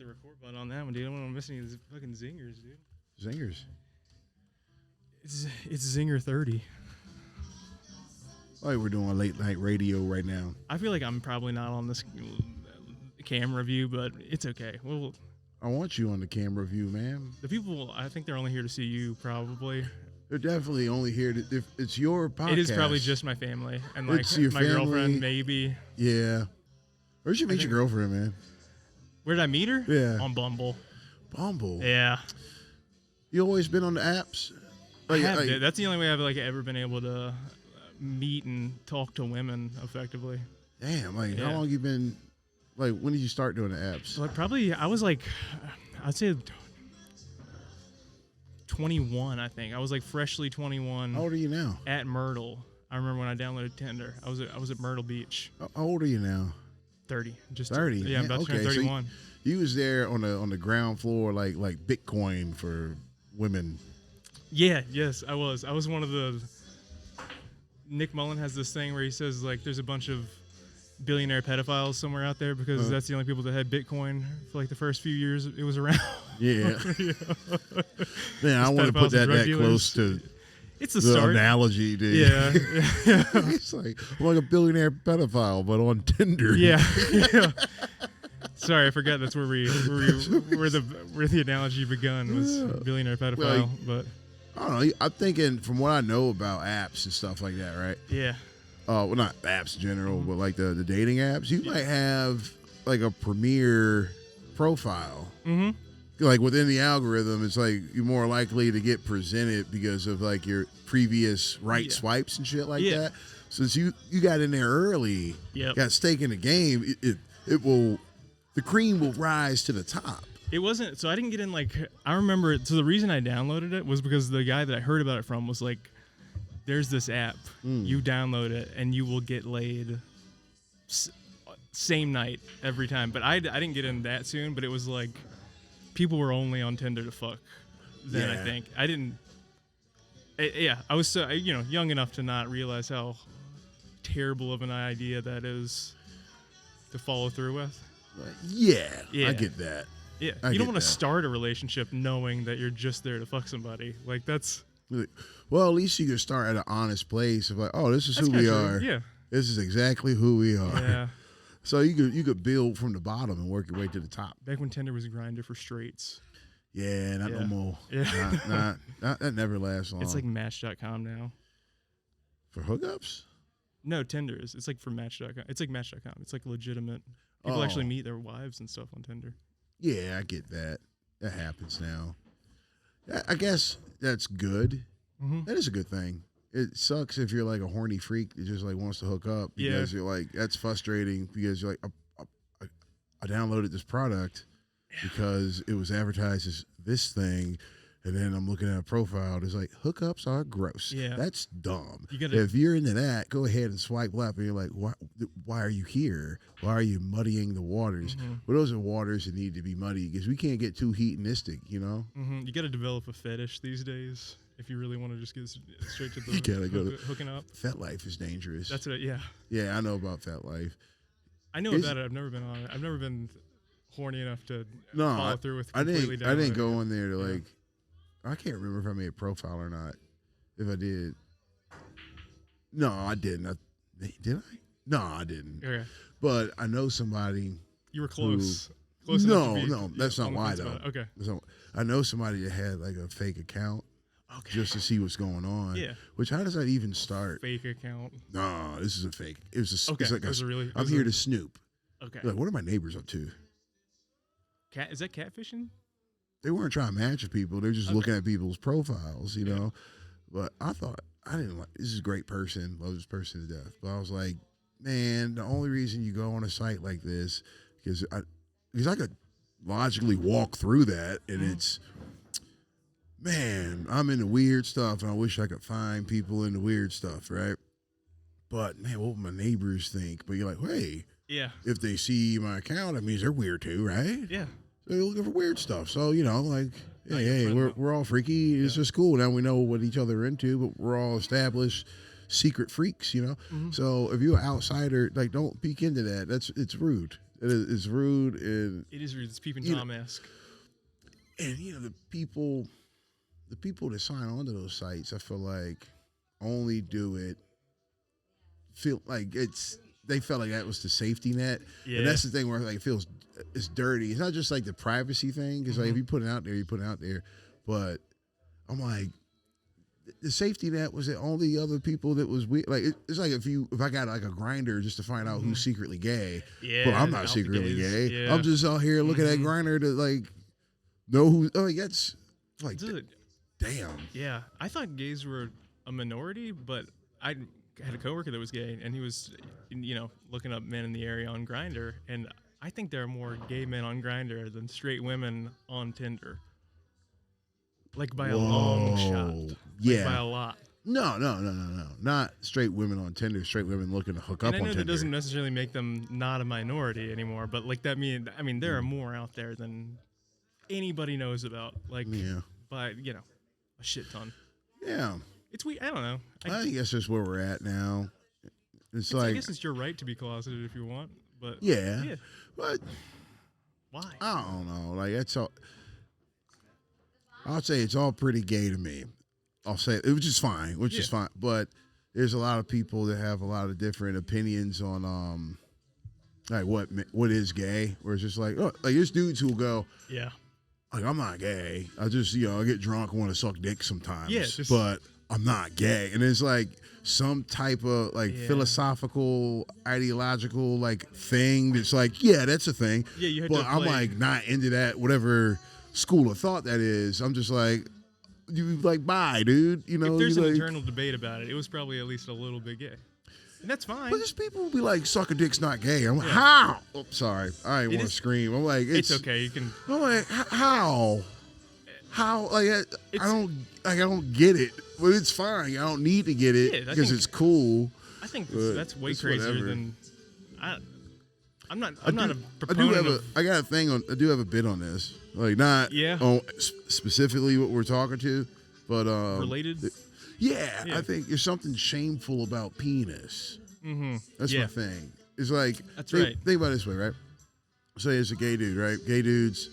the record button on that one, dude. I don't want to miss any of these fucking zingers, dude. Zingers. It's Zinger 30. Like we're doing late night radio right now. I feel like I'm probably not on this camera view, but it's okay. Well, I want you on the camera view, man. the people, I think they're only here to see you, probably. They're definitely only here to. If it's your podcast. It is probably just my family and like It's your my family. girlfriend, maybe. Yeah. Where'd you meet your girlfriend, man? Where did I meet her? Yeah. On Bumble. Bumble. Yeah. You always been on the apps? I have, dude. That's the only way I've like ever been able to meet and talk to women effectively. Damn, how long you been? Like, when did you start doing the apps? Like probably, I was like, I'd say 21. I think I was like freshly 21. How old are you now? At Myrtle. I remember when I downloaded Tinder. I was at Myrtle Beach. How old are you now? 30. Just 30. Yeah, I'm about to turn 31. So you was there on the ground floor, like Bitcoin for women. Yeah. Yes, I was. I was one of the. Nick Mullen has this thing where he says like there's a bunch of billionaire pedophiles somewhere out there because that's the only people that had Bitcoin for like the first few years it was around. Yeah. Man, I want to put that close to it's the start. Analogy, dude. Yeah. It's like a billionaire pedophile, but on Tinder. Yeah. Sorry, I forgot that's where the analogy begun was billionaire pedophile, but I don't know. I'm thinking from what I know about apps and stuff like that, right? Yeah. Well, not apps in general, but like the dating apps. You might have like a premier profile. Mm-hmm. Like within the algorithm, it's like you're more likely to get presented because of like your previous swipes and shit like that. Since you got in there early, got stake in the game, it will, the cream will rise to the top. It wasn't, so I didn't get in like, I remember, so the reason I downloaded it was because the guy that I heard about it from was like, there's this app, you download it and you will get laid same night every time. But I didn't get in that soon, but it was like, people were only on Tinder to fuck then, I think. I didn't, I was so, young enough to not realize how terrible of an idea that is to follow through with. Yeah. I get that. Yeah, you don't want to start a relationship knowing that you're just there to fuck somebody. Like that's. Well, at least you can start at an honest place of like, oh, this is who we are. Yeah, this is exactly who we are. Yeah. So you could build from the bottom and work your way to the top. Back when Tinder was Grindr for straights. Yeah, not no more. Yeah, not that never lasts long. It's like Match.com now. For hookups? No, Tinder is. It's like for Match.com. It's like Match.com. It's like legitimate. People actually meet their wives and stuff on Tinder. Yeah, I get that. That happens now. I guess that's good. Mm-hmm. That is a good thing. It sucks if you're like a horny freak that just like wants to hook up because you're like, that's frustrating because you're like, I downloaded this product because it was advertised as this thing. And then I'm looking at a profile that's like, hookups are gross. Yeah. That's dumb. If you're into that, go ahead and swipe left. And you're like, why are you here? Why are you muddying the waters? Mm-hmm. Well, those are waters that need to be muddy because we can't get too hedonistic, you know? Mm-hmm. You got to develop a fetish these days if you really want to just get straight to the hooking up. Fet life is dangerous. That's it, yeah. Yeah, I know about Fet life. I know about it. I've never been on it. I've never been horny enough to follow through with completely I didn't go in there to like... I can't remember if I made a profile or not. If I did. No, I didn't. Did I? No, I didn't. Okay. But I know somebody. You were close. No, that's not why, though. Okay. So I know somebody that had like a fake account just to see what's going on. Yeah. Which, how does that even start? Fake account. No, this is a fake. It was a, okay. It's like I'm here to snoop. Okay. Like, what are my neighbors up to? Is that catfishing? They weren't trying to match with people. They're just looking at people's profiles, you know. But I thought, I didn't like, this is a great person, love this person to death. But I was like, man, the only reason you go on a site like this, because I could logically walk through that, and it's, man, I'm into weird stuff, and I wish I could find people into weird stuff, right? But, man, what would my neighbors think? But you're like, hey, if they see my account, that means they're weird too, right? Yeah. They're looking for weird stuff. So, you know, like, hey, we're all freaky. It's just cool. Now we know what each other are into, but we're all established secret freaks, you know? Mm-hmm. So if you're an outsider, like, don't peek into that. It's rude. It's rude, and it is rude. It's peeping Tom-esque. And the people that sign on to those sites, I feel like only do it. Feel like they felt like that was the safety net, and that's the thing where like it feels it's dirty. It's not just like the privacy thing, because like if you put it out there, you put it out there. But I'm like, the safety net was the only other people that was weird. Like it's like if I got like a grinder just to find out who's secretly gay, but I'm not secretly gay. Yeah. I'm just out here looking at grinder to like know who. Oh, that's like, damn. Yeah, I thought gays were a minority, but I had a coworker that was gay, and he was, looking up men in the area on Grindr, and I think there are more gay men on Grindr than straight women on Tinder. Like by a long shot. Yeah. By a lot. No. Not straight women on Tinder, straight women looking to hook up on Tinder. I know that doesn't necessarily make them not a minority anymore, but like that there are more out there than anybody knows about. Like, by, a shit ton. Yeah. It's weird. I don't know. I guess that's where we're at now. I guess it's your right to be closeted if you want, but yeah. But why? I don't know. Like that's all. I'll say it's all pretty gay to me. I'll say it, which is fine, But there's a lot of people that have a lot of different opinions on like what is gay. Where it's just like, like there's dudes who will go, like I'm not gay. I just I get drunk and want to suck dick sometimes. But I'm not gay. And it's like some type of like philosophical, ideological like thing that's like, that's a thing. Yeah, you had but to I'm like not into that, whatever school of thought that is. I'm just like, you like, bye, dude. If there's an internal debate about it, it was probably at least a little bit gay. And that's fine. But there's people who be like, suck a dick's not gay. I'm like, how? Oh, sorry. I didn't want to scream. I'm like, it's okay. You can. I'm like, how? How? Like, I don't get it. But it's fine. I don't need to get it because it's cool. I think that's way crazier than. I'm not a proponent I got a thing on. I do have a bit on this. Like not on specifically what we're talking to, but related. I think there's something shameful about penis. Mm-hmm. That's my thing. It's like right. Think about it this way, right? Say it's a gay dude, right? Gay dude's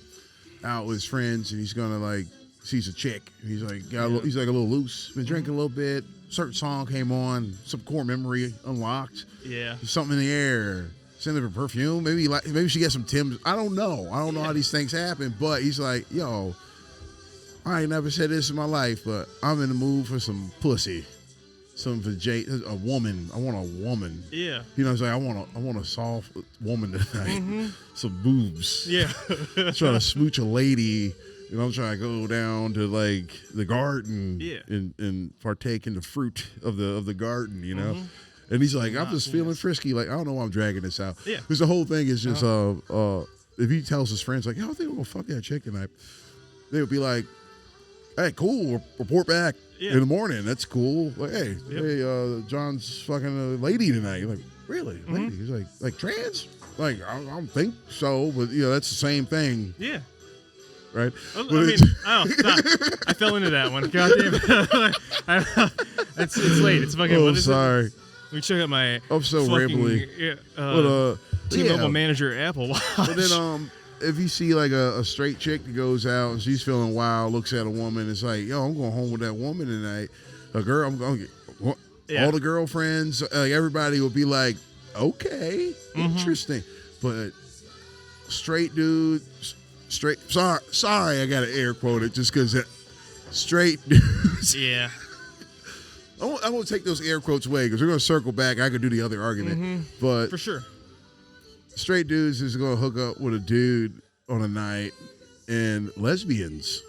out with his friends, and he's gonna like sees a chick. And he's like he's like a little loose, been drinking a little bit. Certain song came on, some core memory unlocked. Yeah, there's something in the air. Send her perfume. Maybe she gets some Tim's. I don't know. I don't know how these things happen. But he's like, yo, I ain't never said this in my life, but I'm in the mood for some pussy, a woman. I want a woman. Yeah. It's like I want a soft woman tonight. Some boobs. Yeah. I'm trying to smooch a lady. I'm trying to go down to like the garden. And partake in the fruit of the garden. And he's like, I'm just feeling frisky. Like, I don't know why I'm dragging this out. Yeah. Because the whole thing is just, if he tells his friends, like, I think we're going to fuck that chick tonight, they would be like, hey, cool, report back in the morning. That's cool. Like, hey, John's fucking a lady tonight. You're like, really? Lady? He's like trans? Like, I don't think so, but, that's the same thing. Yeah. Right? I fell into that one. God damn it. It's late. It's fucking. Oh, sorry. Let me check out my. I'm so rambly. T-Mobile manager Apple Watch. But then, if you see like a straight chick that goes out and she's feeling wild, looks at a woman, it's like, yo, I'm going home with that woman tonight. A girl, I'm going to get all the girlfriends. Everybody will be like, okay, interesting. But straight dude, sorry, I got to air quote it just because straight dudes. Yeah. I won't take those air quotes away because we're going to circle back. I could do the other argument. But for sure. Straight dudes is going to hook up with a dude on a night, and lesbians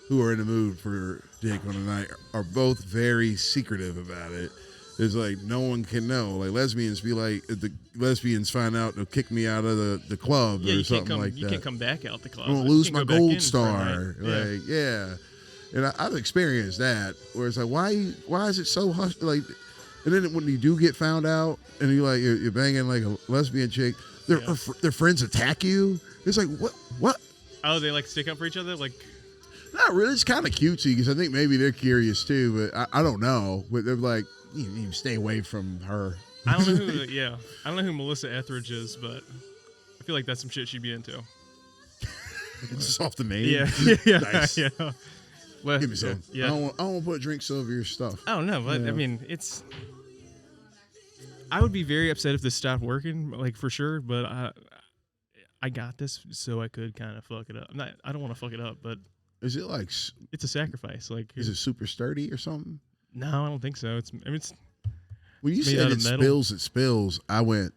who are in the mood for dick on a night are both very secretive about it. It's like no one can know. Like lesbians be like, if the lesbians find out, they'll kick me out of the club or something like that. You can't come back out the club. I'm going to lose my gold star. And I've experienced that where it's like, why is it so hush? Like, and then when you do get found out and you're banging like a lesbian chick, their friends attack you. It's like, what? Oh, they like stick up for each other? Like, not really. It's kind of cutesy because I think maybe they're curious too, but I don't know. But they're like, you stay away from her. I don't know who Melissa Etheridge is, but feel like that's some shit she'd be into. Just off the name. Yeah. Nice. Yeah. Well, Give me some. Yeah. I don't want to put drinks over your stuff. I don't know, but I mean, I would be very upset if this stopped working, like for sure. But I got this, so I could kind of fuck it up. I don't want to fuck it up, but is it like? It's a sacrifice. Like, is it super sturdy or something? No, I don't think so. It's when you said it spills. I went,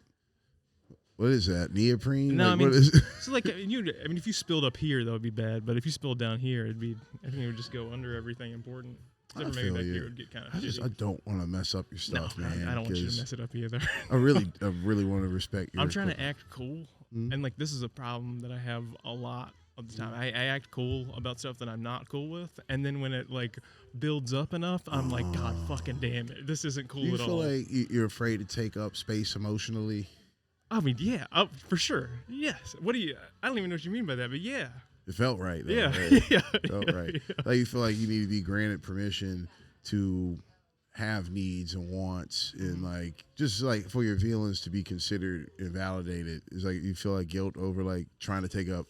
what is that? Neoprene? No, like, I mean, what is so like if you spilled up here, that would be bad. But if you spilled down here, I think it would just go under everything important. I maybe back here would get kind of. I don't want to mess up your stuff, man. I don't want you to mess it up either. I really want to respect your. I'm trying to act cool, and like this is a problem that I have a lot of the time. I act cool about stuff that I'm not cool with, and then when it like builds up enough, I'm like, God fucking damn it, this isn't cool at all. You feel like you're afraid to take up space emotionally? I mean, yeah, for sure. Yes. I don't even know what you mean by that, but yeah. It felt right, though. Yeah. Right? Yeah. It felt right. Yeah. Like you feel like you need to be granted permission to have needs and wants, and like just like for your feelings to be considered and validated. It's like you feel like guilt over like trying to take up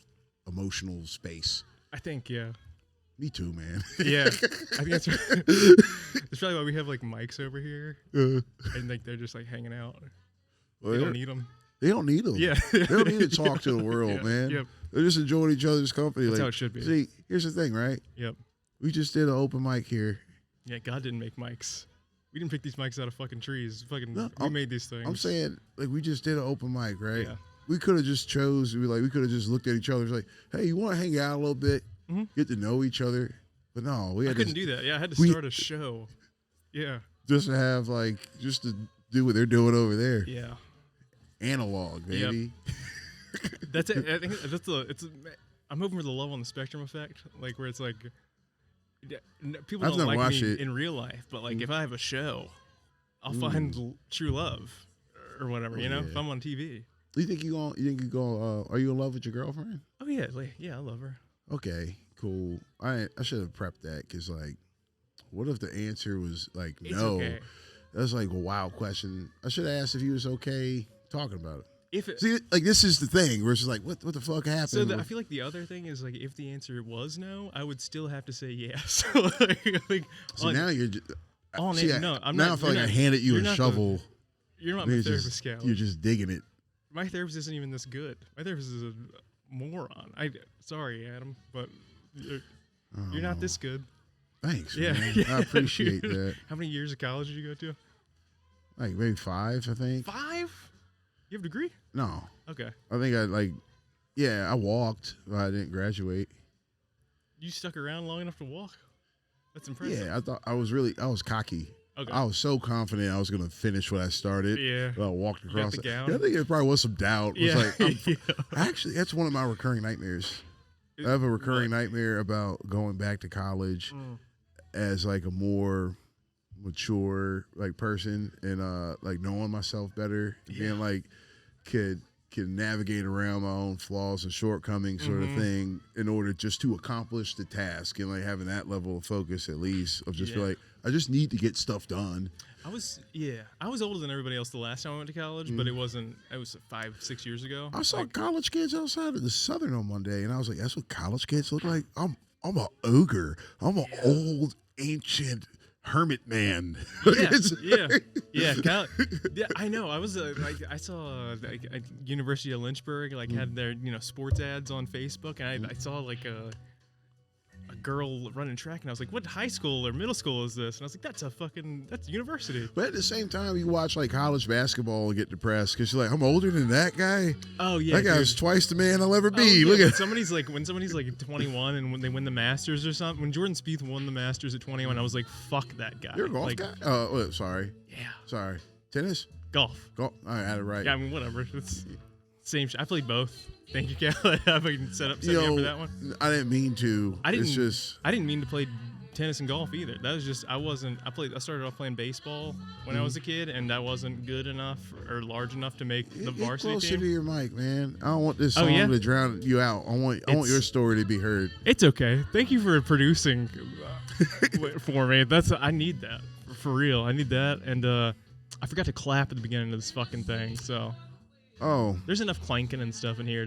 emotional space. I think, yeah. Me too, man. Yeah. I think that's probably why we have like mics over here, and like they're just like hanging out. Well, they don't need them. They don't need them. Yeah. They don't need to talk to the world, man. Yep. They're just enjoying each other's company. That's like, how it should be. See, here's the thing, right? Yep. We just did an open mic here. Yeah, God didn't make mics. We didn't pick these mics out of fucking trees. We made these things. I'm saying, like, we just did an open mic, right? Yeah. We could have just we could have just looked at each other and like, hey, you want to hang out a little bit, get to know each other? But no, I couldn't do that. Yeah, I had to start a show. Yeah. Just to have just to do what they're doing over there. Yeah. Analog, baby. Yep. That's it. I think I'm hoping for the love on the spectrum effect, like where it's like people don't like me in real life, but like if I have a show, I'll find true love or whatever. If I'm on TV. You think you go? Are you in love with your girlfriend? Oh yeah, yeah, I love her. Okay, cool. I should have prepped that because what if the answer was like no? Okay. That's like a wild question. I should have asked if he was okay talking about it. See, like this is the thing where it's just like, what the fuck happened? So I feel like the other thing is like, if the answer was no, I would still have to say yes. Now you're. I'm now not. I feel like I handed you a shovel. You're not my therapist, Scout. You're just digging it. My therapist isn't even this good. My therapist is a moron. Sorry, Adam, but you're not this good. Thanks, man. I appreciate that. How many years of college did you go to? Like maybe 5, I think. 5? You have a degree? No. Okay. I think I walked, but I didn't graduate. You stuck around long enough to walk? That's impressive. Yeah, I was cocky. Okay. I was so confident I was going to finish what I started. Yeah. I walked across the gown. Yeah, I think there probably was some doubt. It was like, actually, that's one of my recurring nightmares. I have a recurring nightmare about going back to college as like a more mature person and like knowing myself better, being like can navigate around my own flaws and shortcomings sort of thing in order just to accomplish the task, and like having that level of focus at least of just feel like I just need to get stuff done. I was older than everybody else the last time I went to college, but it was 5-6 years ago. I saw college kids outside of the Southern on one day, and I was like, that's what college kids look like. I'm an ogre. I'm an old ancient hermit man. Yeah. I know. I was I saw at University of Lynchburg had their sports ads on Facebook, and I saw a girl running track, and I was like, what high school or middle school is this? And I was like, that's university. But at the same time, you watch college basketball and get depressed because you're like, I'm older than that guy. Oh yeah, that guy's twice the man I'll ever be. Look at when somebody's 21 and when they win the Masters or something. When Jordan Spieth won the Masters at 21, I was like, fuck that guy. You're a golf guy? Oh, sorry. Yeah. Sorry. Tennis? Golf. All right, I had it right. Yeah, I mean, whatever. It's same. I played both. Thank you, Khalid. I can set me up for that one. I didn't mean to. I didn't mean to play tennis and golf either. That was just I started off playing baseball when I was a kid, and that wasn't good enough or large enough to make the varsity team. Get closer to your mic, man. I don't want this song to drown you out. I want your story to be heard. It's okay. Thank you for producing for me. I need that for real. I need that, and I forgot to clap at the beginning of this fucking thing. So Oh, There's enough clanking and stuff in here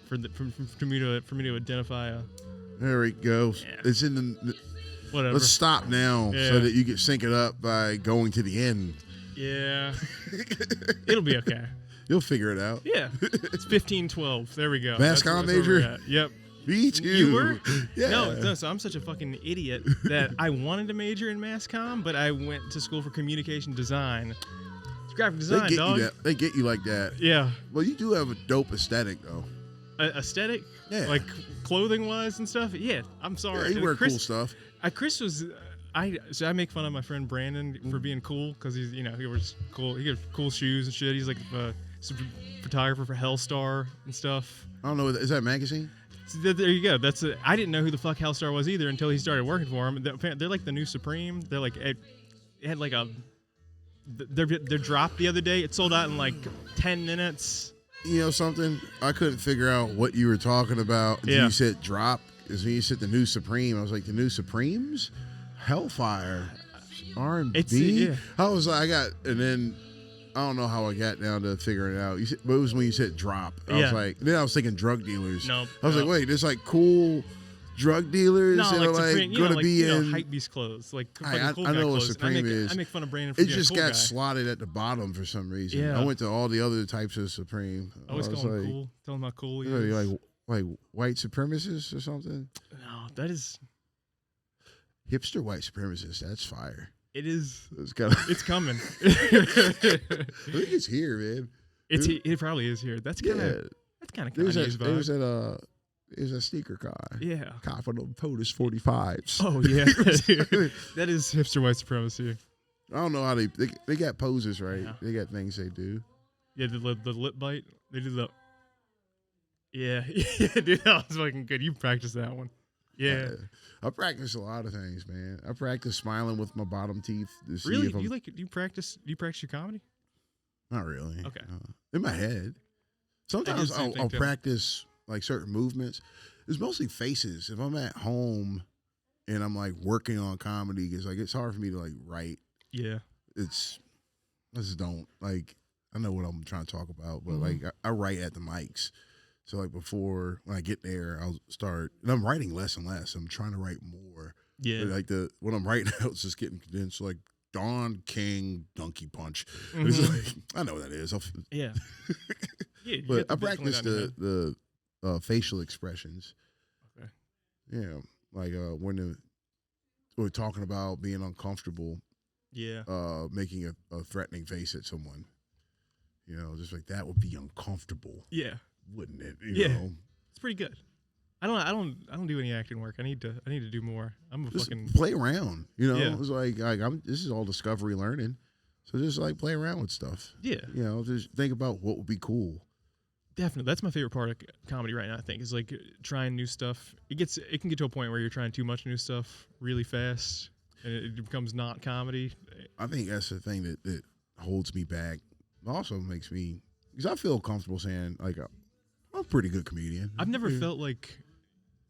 for me to identify a. there we go. Yeah. It's in the. Whatever. Let's stop now so that you can sync it up by going to the end. Yeah. It'll be okay. You'll figure it out. Yeah. It's 15-12. There we go. Mass comm major? Yep. Me too. You were? Yeah. No, so I'm such a fucking idiot that I wanted to major in mass comm, but I went to school for communication design. It's graphic design, dog. They get you like that. Yeah. Well, you do have a dope aesthetic, though. Aesthetic? Yeah. Like clothing-wise and stuff? Yeah. I'm sorry. Yeah, you wear cool stuff. Chris was... I make fun of my friend Brandon for being cool because he's, he wears cool. He gets cool shoes and shit. He's like a photographer for Hellstar and stuff. I don't know. Is that a magazine? So there you go. I didn't know who the fuck Hellstar was either until he started working for him. They're like the new Supreme. They're like it had like their drop the other day. It sold out in like 10 minutes. You know something? I couldn't figure out what you were talking about until you said drop. Because when you said the new Supreme, I was like, the new Supremes? Hellfire, R&B. Yeah. I was like, and then I don't know how I got down to figuring it out. But it was when you said drop. I was like, then I was thinking drug dealers. No, I was like, wait, there's like cool drug dealers that are like going to be in hypebeast clothes. Like I cool know what clothes. Supreme is. I make fun of Brandon for it being just a cool got guy. slotted at the bottom for some reason. Yeah. I went to all the other types of Supreme. Always I was calling like, cool. Tell him how cool he what are is. you, like white supremacists or something? No, that is... Hipster white supremacist. That's fire. It is. It's coming. I think it's here, man. It probably is here. That's kind of Kanye's vibe. There's a sneaker guy. Yeah. Copping them POTUS 45s. Oh yeah, that is hipster white supremacy. I don't know how they got poses, right? Yeah. They got things they do. Yeah, the lip bite. They do the. Yeah, yeah, dude, that was fucking good. You practiced that one. Yeah. I practice a lot of things, man. I practice smiling with my bottom teeth to see really? if I'm... Do you practice your comedy? Not really. Okay. In my head. Sometimes I'll practice like certain movements. It's mostly faces. If I'm at home and I'm like working on comedy, it's hard for me to like write. Yeah. I just don't like. I know what I'm trying to talk about, but like I write at the mics. So like before when I get there, I'll start, and I'm writing less and less. I'm trying to write more. Yeah. But like what I'm writing out is just getting condensed. Like Don King Donkey Punch. It's like, I know what that is. Yeah. Yeah. But I practice the facial expressions. Okay. Yeah, like when we're talking about being uncomfortable. Yeah. Making a threatening face at someone. You know, just like that would be uncomfortable. Yeah. Wouldn't it? You know? It's pretty good. I don't do any acting work. I need to do more. I'm a just fucking play around. You know, Yeah. it's like this is all discovery learning. So just like play around with stuff. Yeah. You know, just think about what would be cool. Definitely. That's my favorite part of comedy right now, I think, is like trying new stuff. It can get to a point where you're trying too much new stuff really fast and it becomes not comedy. I think that's the thing that holds me back. It also makes me, because I feel comfortable saying like I'm a pretty good comedian. I've never felt like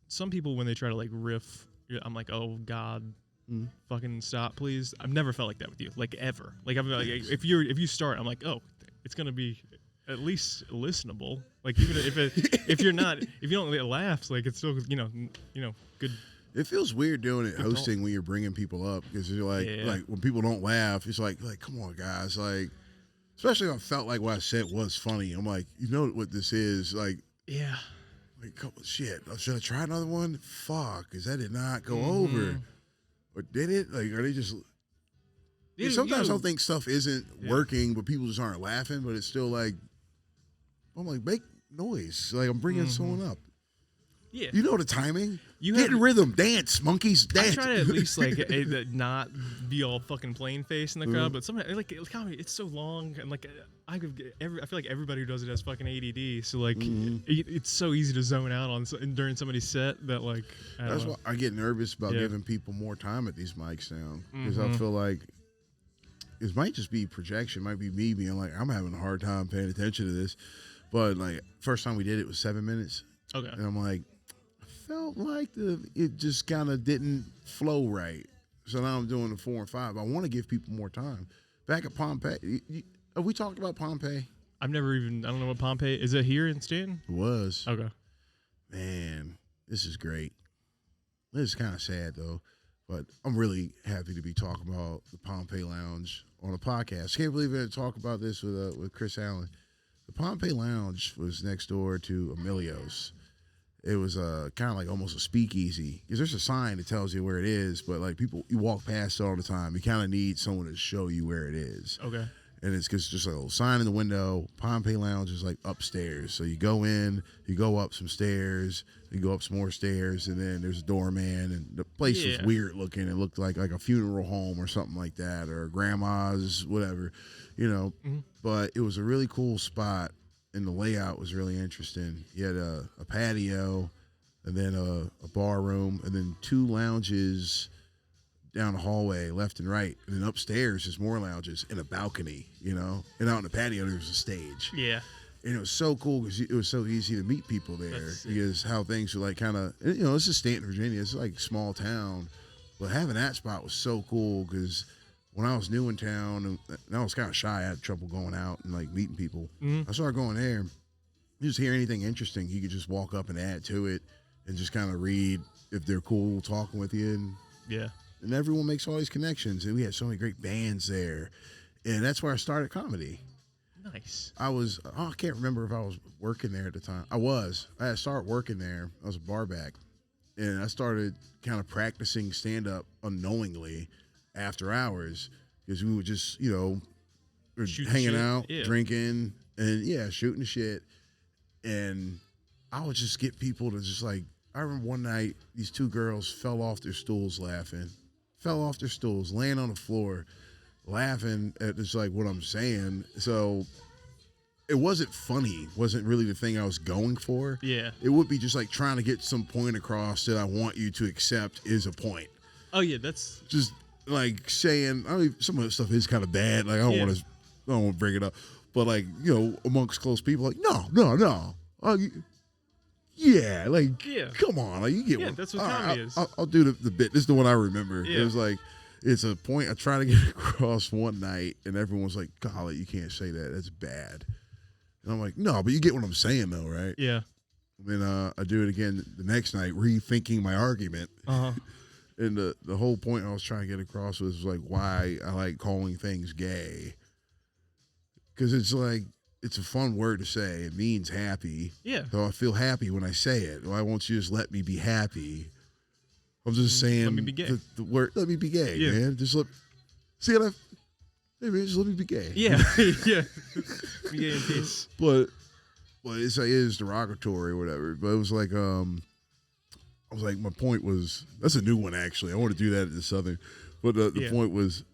some people when they try to like riff, I'm like, oh God, fucking stop, please. I've never felt like that with you, like ever. Like I'm like, if you start, I'm like, oh, it's gonna be at least listenable. Like even if you don't get laughs, like it's still you know good. It feels weird doing it hosting when you're bringing people up because you're like when people don't laugh, it's like come on guys, like. Especially if I felt like what I said was funny. I'm like, you know what this is? Like, yeah. Like, shit, should I try another one? Fuck, because that did not go over. Or did it? Like, are they just... sometimes I think stuff isn't working, but people just aren't laughing, but it's still like... I'm like, make noise. Like, I'm bringing someone up. Yeah. You know the timing. Get in rhythm. Dance. Monkeys, dance. I try to at least, like, not be all fucking plain face in the crowd, but sometimes, like, comedy, it's so long, and, like, I feel like everybody who does it has fucking ADD, so, like, it's so easy to zone out during somebody's set that, like, That's why I get nervous about giving people more time at these mics now, because I feel like it might just be projection, might be me being like, I'm having a hard time paying attention to this, but, like, first time we did it was 7 minutes, okay, and I'm like, felt like it just kind of didn't flow right. So now I'm doing the 4 and 5. I want to give people more time. Back at Pompeii, have we talked about Pompeii? I don't know what Pompeii is. It here in Staunton? It was. Okay. Man, this is great. This is kind of sad though, but I'm really happy to be talking about the Pompeii Lounge on a podcast. Can't believe I had to talk about this with Chris Allen. The Pompeii Lounge was next door to Emilio's. It was kind of like almost a speakeasy because there's a sign that tells you where it is, but like people, you walk past it all the time. You kind of need someone to show you where it is. Okay. And it's just a little sign in the window. Pompeii Lounge is like upstairs. So you go in, you go up some stairs, you go up some more stairs, and then there's a doorman. And the place was weird looking. It looked like a funeral home or something like that, or grandma's, whatever, Mm-hmm. But it was a really cool spot, and the layout was really interesting. You had a patio, and then a bar room, and then 2 lounges down the hallway, left and right, and then upstairs there's more lounges and a balcony, and out in the patio there was a stage. Yeah. And it was so cool because it was so easy to meet people there because how things were like kind of, this is Staunton, Virginia. It's like a small town, but having that spot was so cool because when I was new in town and I was kind of shy, I had trouble going out and like meeting people. Mm-hmm. I started going there. You just hear anything interesting, you could just walk up and add to it and just kind of read if they're cool talking with you. And everyone makes all these connections. And we had so many great bands there. And that's where I started comedy. Nice. I can't remember if I was working there at the time. I had started working there. I was a bar back. And I started kind of practicing stand-up unknowingly after hours. Because we would just, hanging out, drinking, and shooting shit. And I would just get people to just like, I remember one night, these 2 girls fell off their stools laughing. Laying on the floor, laughing at just like what I'm saying. So it wasn't funny, wasn't really the thing I was going for. Yeah. It would be just like trying to get some point across that I want you to accept is a point. Oh, yeah, that's... Just like saying, some of the stuff is kind of bad. Like, I don't want to bring it up. But like, amongst close people, like, no. Come on, like you get one. That's what comedy is. I'll do the bit. This is the one I remember. Yeah. It was like, it's a point I tried to get across one night, and everyone's like, "Golly, you can't say that. That's bad." And I'm like, "No, but you get what I'm saying, though, right?" Yeah. And then I do it again the next night, rethinking my argument. Uh-huh. And the whole point I was trying to get across was like why I like calling things gay, because it's like. It's a fun word to say. It means happy. Yeah. So I feel happy when I say it. Why won't you just let me be happy? I'm just saying. Let me be gay. The word, let me be gay, man. Just hey man, just let me be gay. Yeah. Yeah. Be gay in peace. But it is derogatory or whatever. But it was like, I was like, my point was, that's a new one actually. I want to do that at the Southern. But the point was,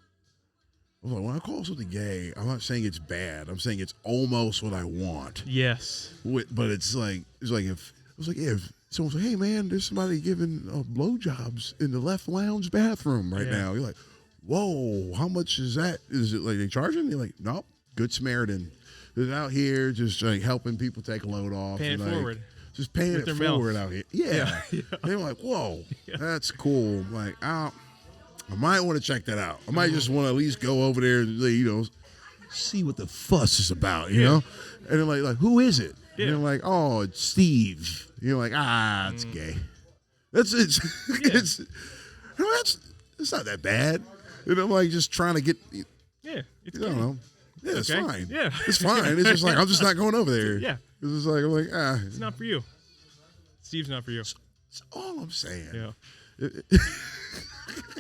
I was like, when I call something gay, I'm not saying it's bad. I'm saying it's almost what I want. Yes. But it's like if someone's like, hey man, there's somebody giving blowjobs in the left lounge bathroom right now. You're like, whoa, how much is that? Is it like they charging? You're like, nope, Good Samaritan. They're out here just like helping people take a load off. Paying it forward. Just paying it forward out here. Yeah. They're like, whoa, that's cool. I'm like, I might want to check that out. I might just want to at least go over there and, see what the fuss is about, you know? And then like, who is it? Yeah. And they're like, oh, it's Steve. You're like, it's gay. It's not that bad. And I'm like just trying to get, it's I don't know. Yeah, it's fine. Yeah. It's fine. It's just like, I'm just not going over there. Yeah. It's just like, I'm like, It's not for you. Steve's not for you. That's all I'm saying. Yeah.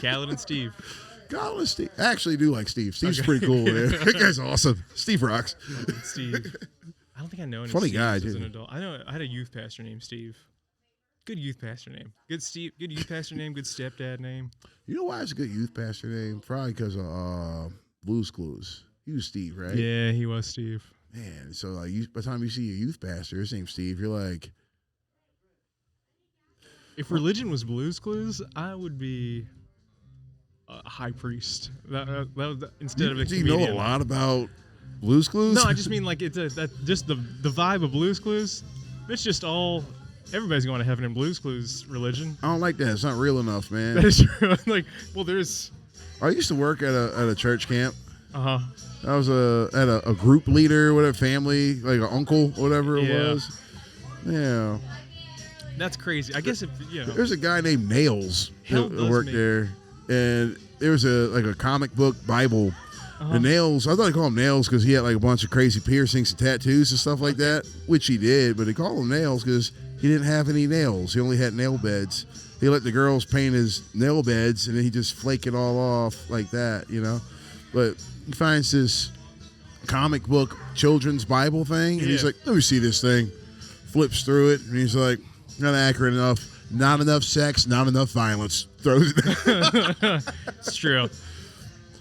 Khalid and Steve. Khalid and Steve. I actually do like Steve. Steve's pretty cool, man. That guy's awesome. Steve rocks. Steve. I don't think I know any Funny Steves guy, as dude. an adult. I had a youth pastor named Steve. Good youth pastor name. Good youth pastor name. Good stepdad name. You know why it's a good youth pastor name? Probably because of Blue's Clues. He was Steve, right? Yeah, he was Steve. Man, so like by the time you see a youth pastor, his name's Steve, you're like, if religion was Blue's Clues, I would be a high priest. That instead of a comedian. Do you know a lot about Blue's Clues? No, I just mean like it's just the vibe of Blue's Clues. It's just all everybody's going to heaven in Blue's Clues religion. I don't like that. It's not real enough, man. That is true. Like, well, there's. I used to work at a church camp, Uh huh. I was at a group leader, whatever, family, like an uncle, whatever it was. Yeah. That's crazy. I guess if there's a guy named Nails Hell that does worked make- there, and there was a comic book Bible. The Nails, I thought they called him Nails because he had like a bunch of crazy piercings and tattoos and stuff like that, which he did. But they called him Nails because he didn't have any nails. He only had nail beds. He let the girls paint his nail beds, and then he just flake it all off like that, But he finds this comic book children's Bible thing, and he's like, let me see this thing. Flips through it, and he's like, not accurate enough. Not enough sex, not enough violence. Throws it. It's true.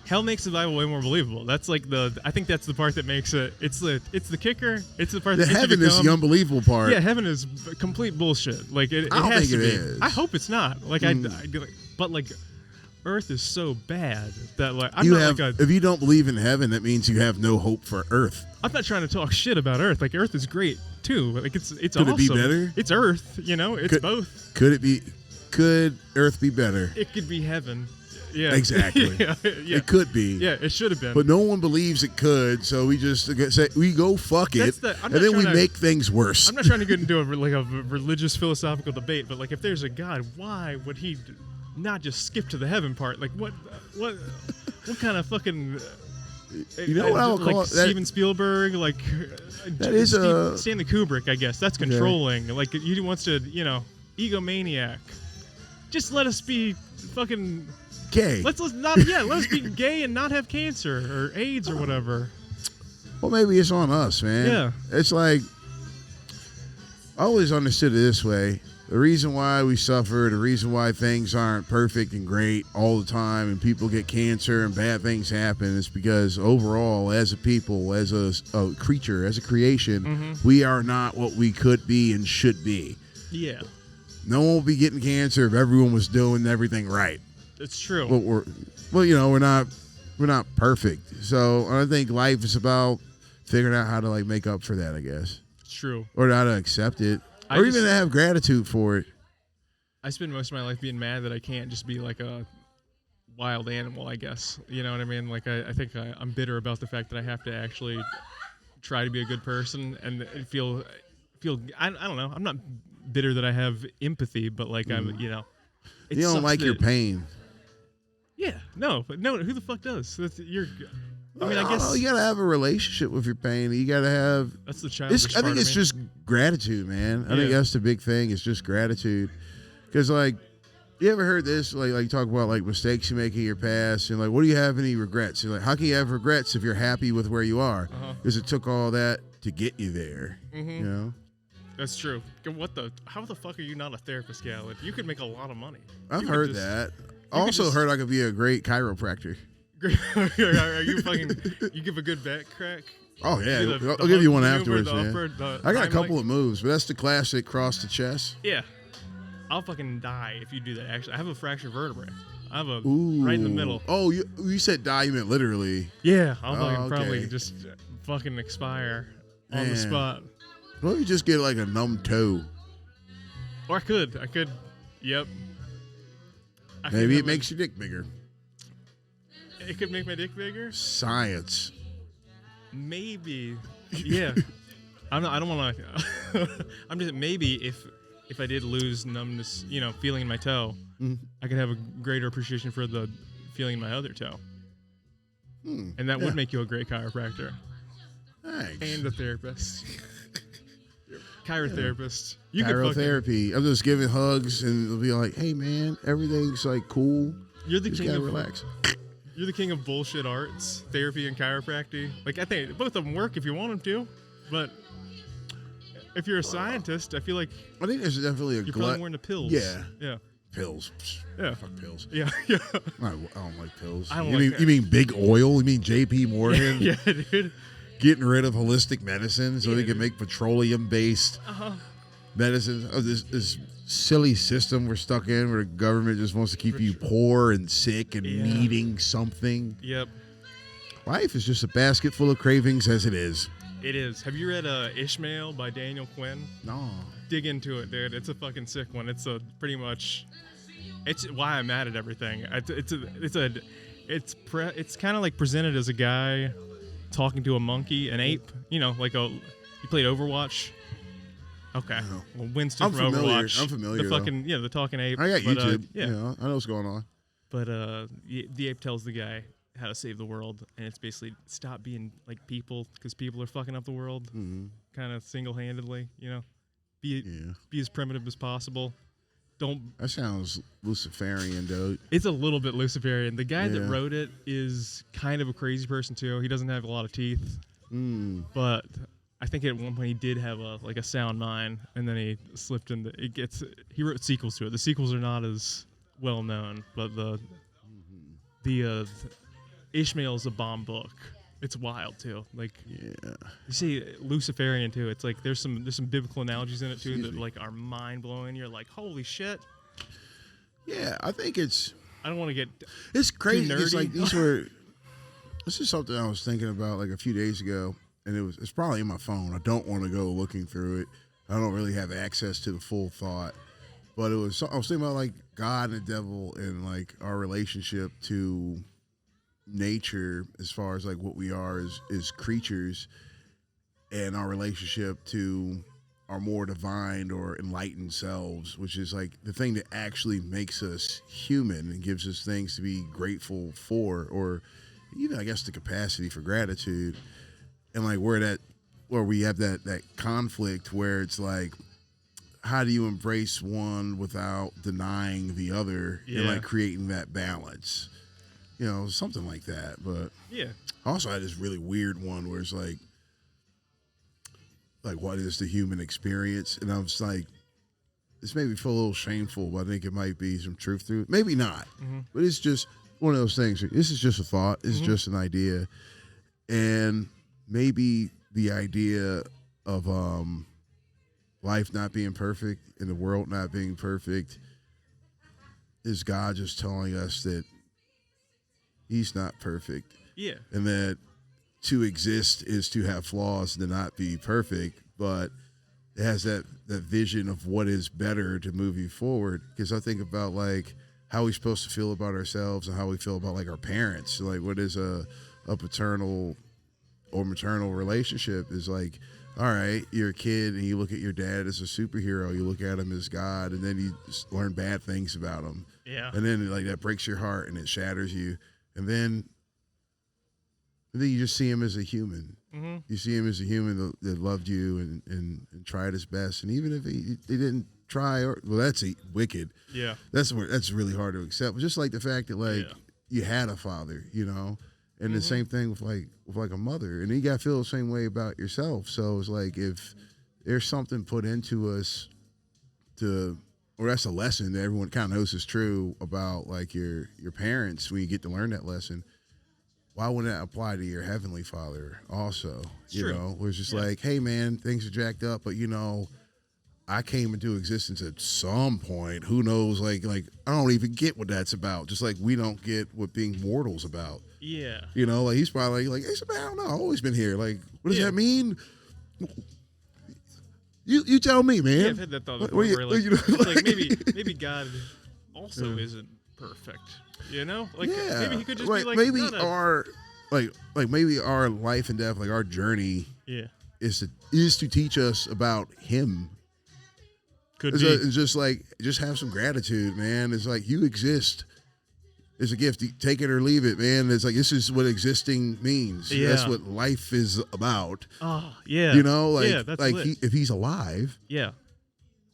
Hell makes the Bible way more believable. That's like I think that's the part that makes it. It's the kicker. It's the part The that makes heaven it is the unbelievable part. Yeah, heaven is complete bullshit. Like it I don't has think to it be. is. I hope it's not. Like but like, Earth is so bad that like if you don't believe in heaven, that means you have no hope for Earth. I'm not trying to talk shit about Earth. Like Earth is great too. Like it's Could awesome. it be better? It's Earth. It's both. Could Earth be better? It could be heaven. Yeah. Exactly. yeah. It could be. Yeah, it should have been. But no one believes it could, so we just say we go fuck it, and then we make things worse. I'm not trying to get into a religious philosophical debate, but like if there's a God, why would he not just skip to the heaven part? Like what kind of fucking what I would call it? Steven Spielberg, like that is Stanley Kubrick, I guess. That's controlling. Like he wants to, egomaniac. Just let us be fucking gay. Let us be gay and not have cancer or AIDS or whatever. Well, maybe it's on us, man. Yeah. It's like I always understood it this way. The reason why we suffer, the reason why things aren't perfect and great all the time and people get cancer and bad things happen is because overall, as a people, as a creature, as a creation, we are not what we could be and should be. Yeah. No one would be getting cancer if everyone was doing everything right. It's true. But we're not perfect. So I think life is about figuring out how to like make up for that, I guess. It's true. Or how to accept it. Or even to have gratitude for it. I spend most of my life being mad that I can't just be like a wild animal, I guess. You know what I mean? Like I think I'm bitter about the fact that I have to actually try to be a good person and feel I don't know. I'm not bitter that I have empathy, but like I'm, you don't like your pain. Yeah, no, who the fuck does? I guess you gotta have a relationship with your pain. You gotta have. That's the childish part. I think it's just gratitude, man. I think that's the big thing. It's just gratitude, because like, you ever heard this? Like talk about like mistakes you make in your past, and like, what do you have any regrets? You're like, how can you have regrets if you're happy with where you are? Because it took all that to get you there. That's true. How the fuck are you not a therapist, Khalid? You could make a lot of money. I've heard that. I also heard I could be a great chiropractor. Are you fucking? You give a good back crack? Oh yeah, I'll give you one afterwards, man. I got a couple of moves, but that's the classic cross the chest. Yeah, I'll fucking die if you do that. Actually, I have a fractured vertebrae. I have a right in the middle. Oh, you said die, you meant literally. Yeah, I'll probably just fucking expire on the spot. Why don't you just get like a numb toe? Or I could. Yep. Maybe it makes your dick bigger. It could make my dick bigger? Science. Maybe. Yeah. I don't want to. I'm just maybe if I did lose numbness, feeling in my toe, I could have a greater appreciation for the feeling in my other toe. And that would make you a great chiropractor. Thanks. And a therapist. Chirotherapist. Chirotherapy. I'm just giving hugs and it'll be like, hey man, everything's like cool. You're the king of relax. You're the king of bullshit arts, therapy and chiropractic. Like I think both of them work if you want them to, but if you're a scientist, I feel like I think there's definitely you're probably more into pills. Yeah. Pills. Yeah. Fuck pills. Yeah. I don't like pills. You mean big oil? You mean J.P. Morgan? Yeah, dude. Getting rid of holistic medicine so they can make petroleum-based medicines. Oh, this silly system we're stuck in where the government just wants to keep you poor and sick and needing something. Yep. Life is just a basket full of cravings as it is. It is. Have you read Ishmael by Daniel Quinn? No. Dig into it, dude. It's a fucking sick one. It's pretty much. It's why I'm mad at everything. it's kind of like presented as a guy talking to a monkey, an ape. You know, like you played Overwatch. Okay, well, Winston from Overwatch. I'm familiar. The fucking the talking ape. I got YouTube. Yeah, I know what's going on. But the ape tells the guy how to save the world, and it's basically stop being like people because people are fucking up the world, kind of single-handedly. You know, be as primitive as possible. Don't. That sounds Luciferian, though. It's a little bit Luciferian. The guy that wrote it is kind of a crazy person too. He doesn't have a lot of teeth, but I think at one point he did have a sound mind, and then he slipped into it. He wrote sequels to it. The sequels are not as well known, but the Ishmael's a bomb book. It's wild too. Like you see Luciferian too. It's like there's some biblical analogies in it too that like are mind blowing. You're like, holy shit. Yeah, I think it's. I don't want to get. It's crazy. Too nerdy. It's like these were. This is something I was thinking about like a few days ago, and it's probably in my phone. I don't want to go looking through it. I don't really have access to the full thought. But I was thinking about like God and the devil and like our relationship to nature as far as like what we are as creatures and our relationship to our more divine or enlightened selves, which is like the thing that actually makes us human and gives us things to be grateful for, or even I guess the capacity for gratitude. And like where we have that conflict where it's like, how do you embrace one without denying the other and like creating that balance? You know, something like that. But I also had this really weird one where it's like what is the human experience? And I was like, this made me feel a little shameful, but I think it might be some truth to it. Maybe not. But it's just one of those things. This is just a thought. It's just an idea. And maybe the idea of life not being perfect and the world not being perfect is God just telling us that he's not perfect. Yeah. And that to exist is to have flaws and to not be perfect, but it has that vision of what is better to move you forward. Because I think about like how we're supposed to feel about ourselves and how we feel about like our parents. Like what is a paternal or maternal relationship is like, all right, you're a kid and you look at your dad as a superhero. You look at him as God, and then you just learn bad things about him. Yeah. And then like that breaks your heart and it shatters you. And then you just see him as a human. You see him as a human that loved you and tried his best. And even if he didn't try, that's wicked. Yeah. That's really hard to accept. But just like the fact that like you had a father, you know. And the same thing with like a mother, and you got to feel the same way about yourself. So it's like if there's something put into us or that's a lesson that everyone kind of knows is true about like your parents when you get to learn that lesson. Why wouldn't that apply to your heavenly Father also? You know, where it's just like, hey man, things are jacked up, but you know, I came into existence at some point. Who knows? Like I don't even get what that's about. Just like we don't get what being mortal's about. Yeah. You know, like he's probably like, hey, I don't know. I've always been here. Like, what does that mean? You tell me, man. Yeah, I've had that thought before. Like maybe God also isn't perfect. You know? Like maybe he could just be like maybe maybe our life and death, like our journey is to teach us about him. Could be. It's just have some gratitude, man. It's like you exist. It's a gift. Take it or leave it, man. It's like this is what existing means. Yeah. That's what life is about. Oh, yeah. You know, like that's like if he's alive,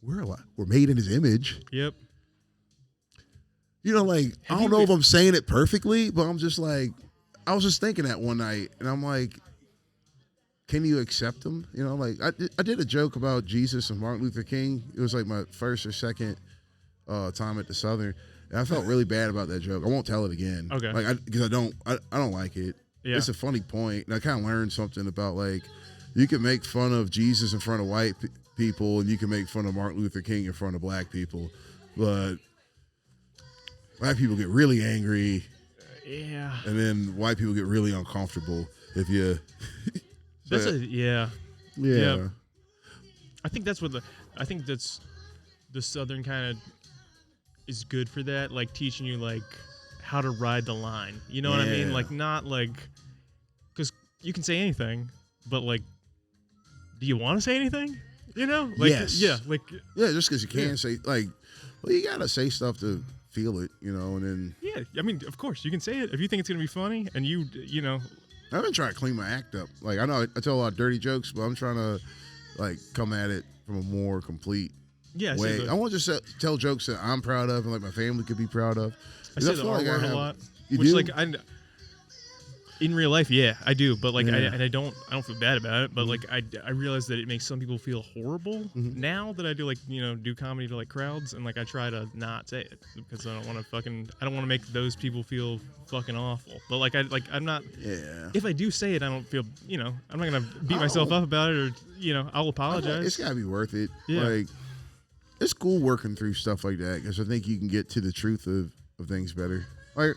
we're alive. We're made in his image. Yep. You know, like I don't know if I'm saying it perfectly, but I'm just like I was just thinking that one night, and I'm like, can you accept him? You know, like I did a joke about Jesus and Martin Luther King. It was like my first or second time at the Southern. And I felt really bad about that joke. I won't tell it again. Okay. Like, because I don't like it. Yeah. It's a funny point, and I kind of learned something about like, you can make fun of Jesus in front of white people, and you can make fun of Martin Luther King in front of black people, but black people get really angry. Yeah. And then white people get really uncomfortable if you. Yeah. I think that's the Southern kind of is good for that, like teaching you like how to ride the line. You know what I mean? Like, not like, because you can say anything, but like, do you want to say anything? You know? Like, yes. Yeah. Like, yeah, just because you can say, like, well, you got to say stuff to feel it, you know, and then. Yeah. I mean, of course, you can say it if you think it's going to be funny and you know. I've been trying to clean my act up. Like, I know I tell a lot of dirty jokes, but I'm trying to, like, come at it from a more complete way. I want to just tell jokes that I'm proud of and, like, my family could be proud of. I say the R word a lot. You which, do? like, in real life, yeah, I do, but like, I don't feel bad about it. But like, I realize that it makes some people feel horrible now that I do, like, you know, do comedy to like crowds, and like I try to not say it because I don't want to make those people feel fucking awful. But like, I'm not. Yeah. If I do say it, I don't feel, you know, I'm not gonna beat myself up about it, or, you know, I'll apologize. It's gotta be worth it. Yeah. Like, it's cool working through stuff like that because I think you can get to the truth of things better. Like,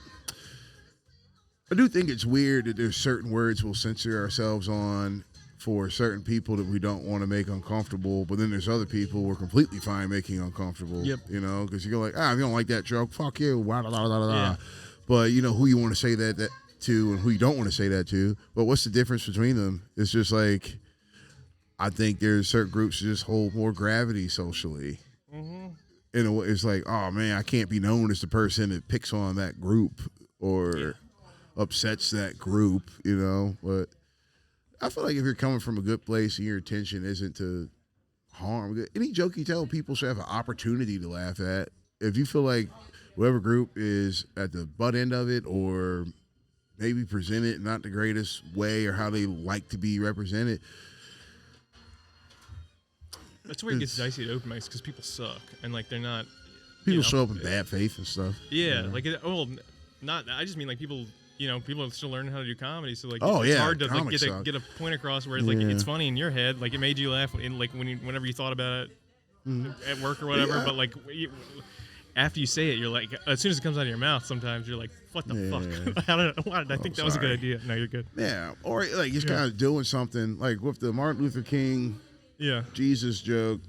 I do think it's weird that there's certain words we'll censor ourselves on for certain people that we don't want to make uncomfortable, but then there's other people we're completely fine making uncomfortable. Yep. You know, because you're like, if you don't like that joke, fuck you. Blah, blah, blah, blah, blah. Yeah. But you know who you want to say that to and who you don't want to say that to. But what's the difference between them? It's just like, I think there's certain groups that just hold more gravity socially. Mm-hmm. In a way, it's like, oh man, I can't be known as the person that picks on that group or upsets that group, you know. But I feel like if you're coming from a good place and your intention isn't to harm, any joke you tell, people should have an opportunity to laugh at. If you feel like whatever group is at the butt end of it, or maybe present it not the greatest way or how they like to be represented. That's where it gets dicey at open mics because people suck and like they're not. People show up in bad faith and stuff. Yeah, like not. I just mean like people. You know, people are still learning how to do comedy, so like it's hard to like get a point across where like it's funny in your head, like it made you laugh in like whenever you thought about it at work or whatever. But like after you say it, you're like, as soon as it comes out of your mouth, sometimes you're like, what the fuck? Why did I think that was a good idea? No, you're good. Yeah, or like just kind of doing something like with the Martin Luther King, Jesus joke.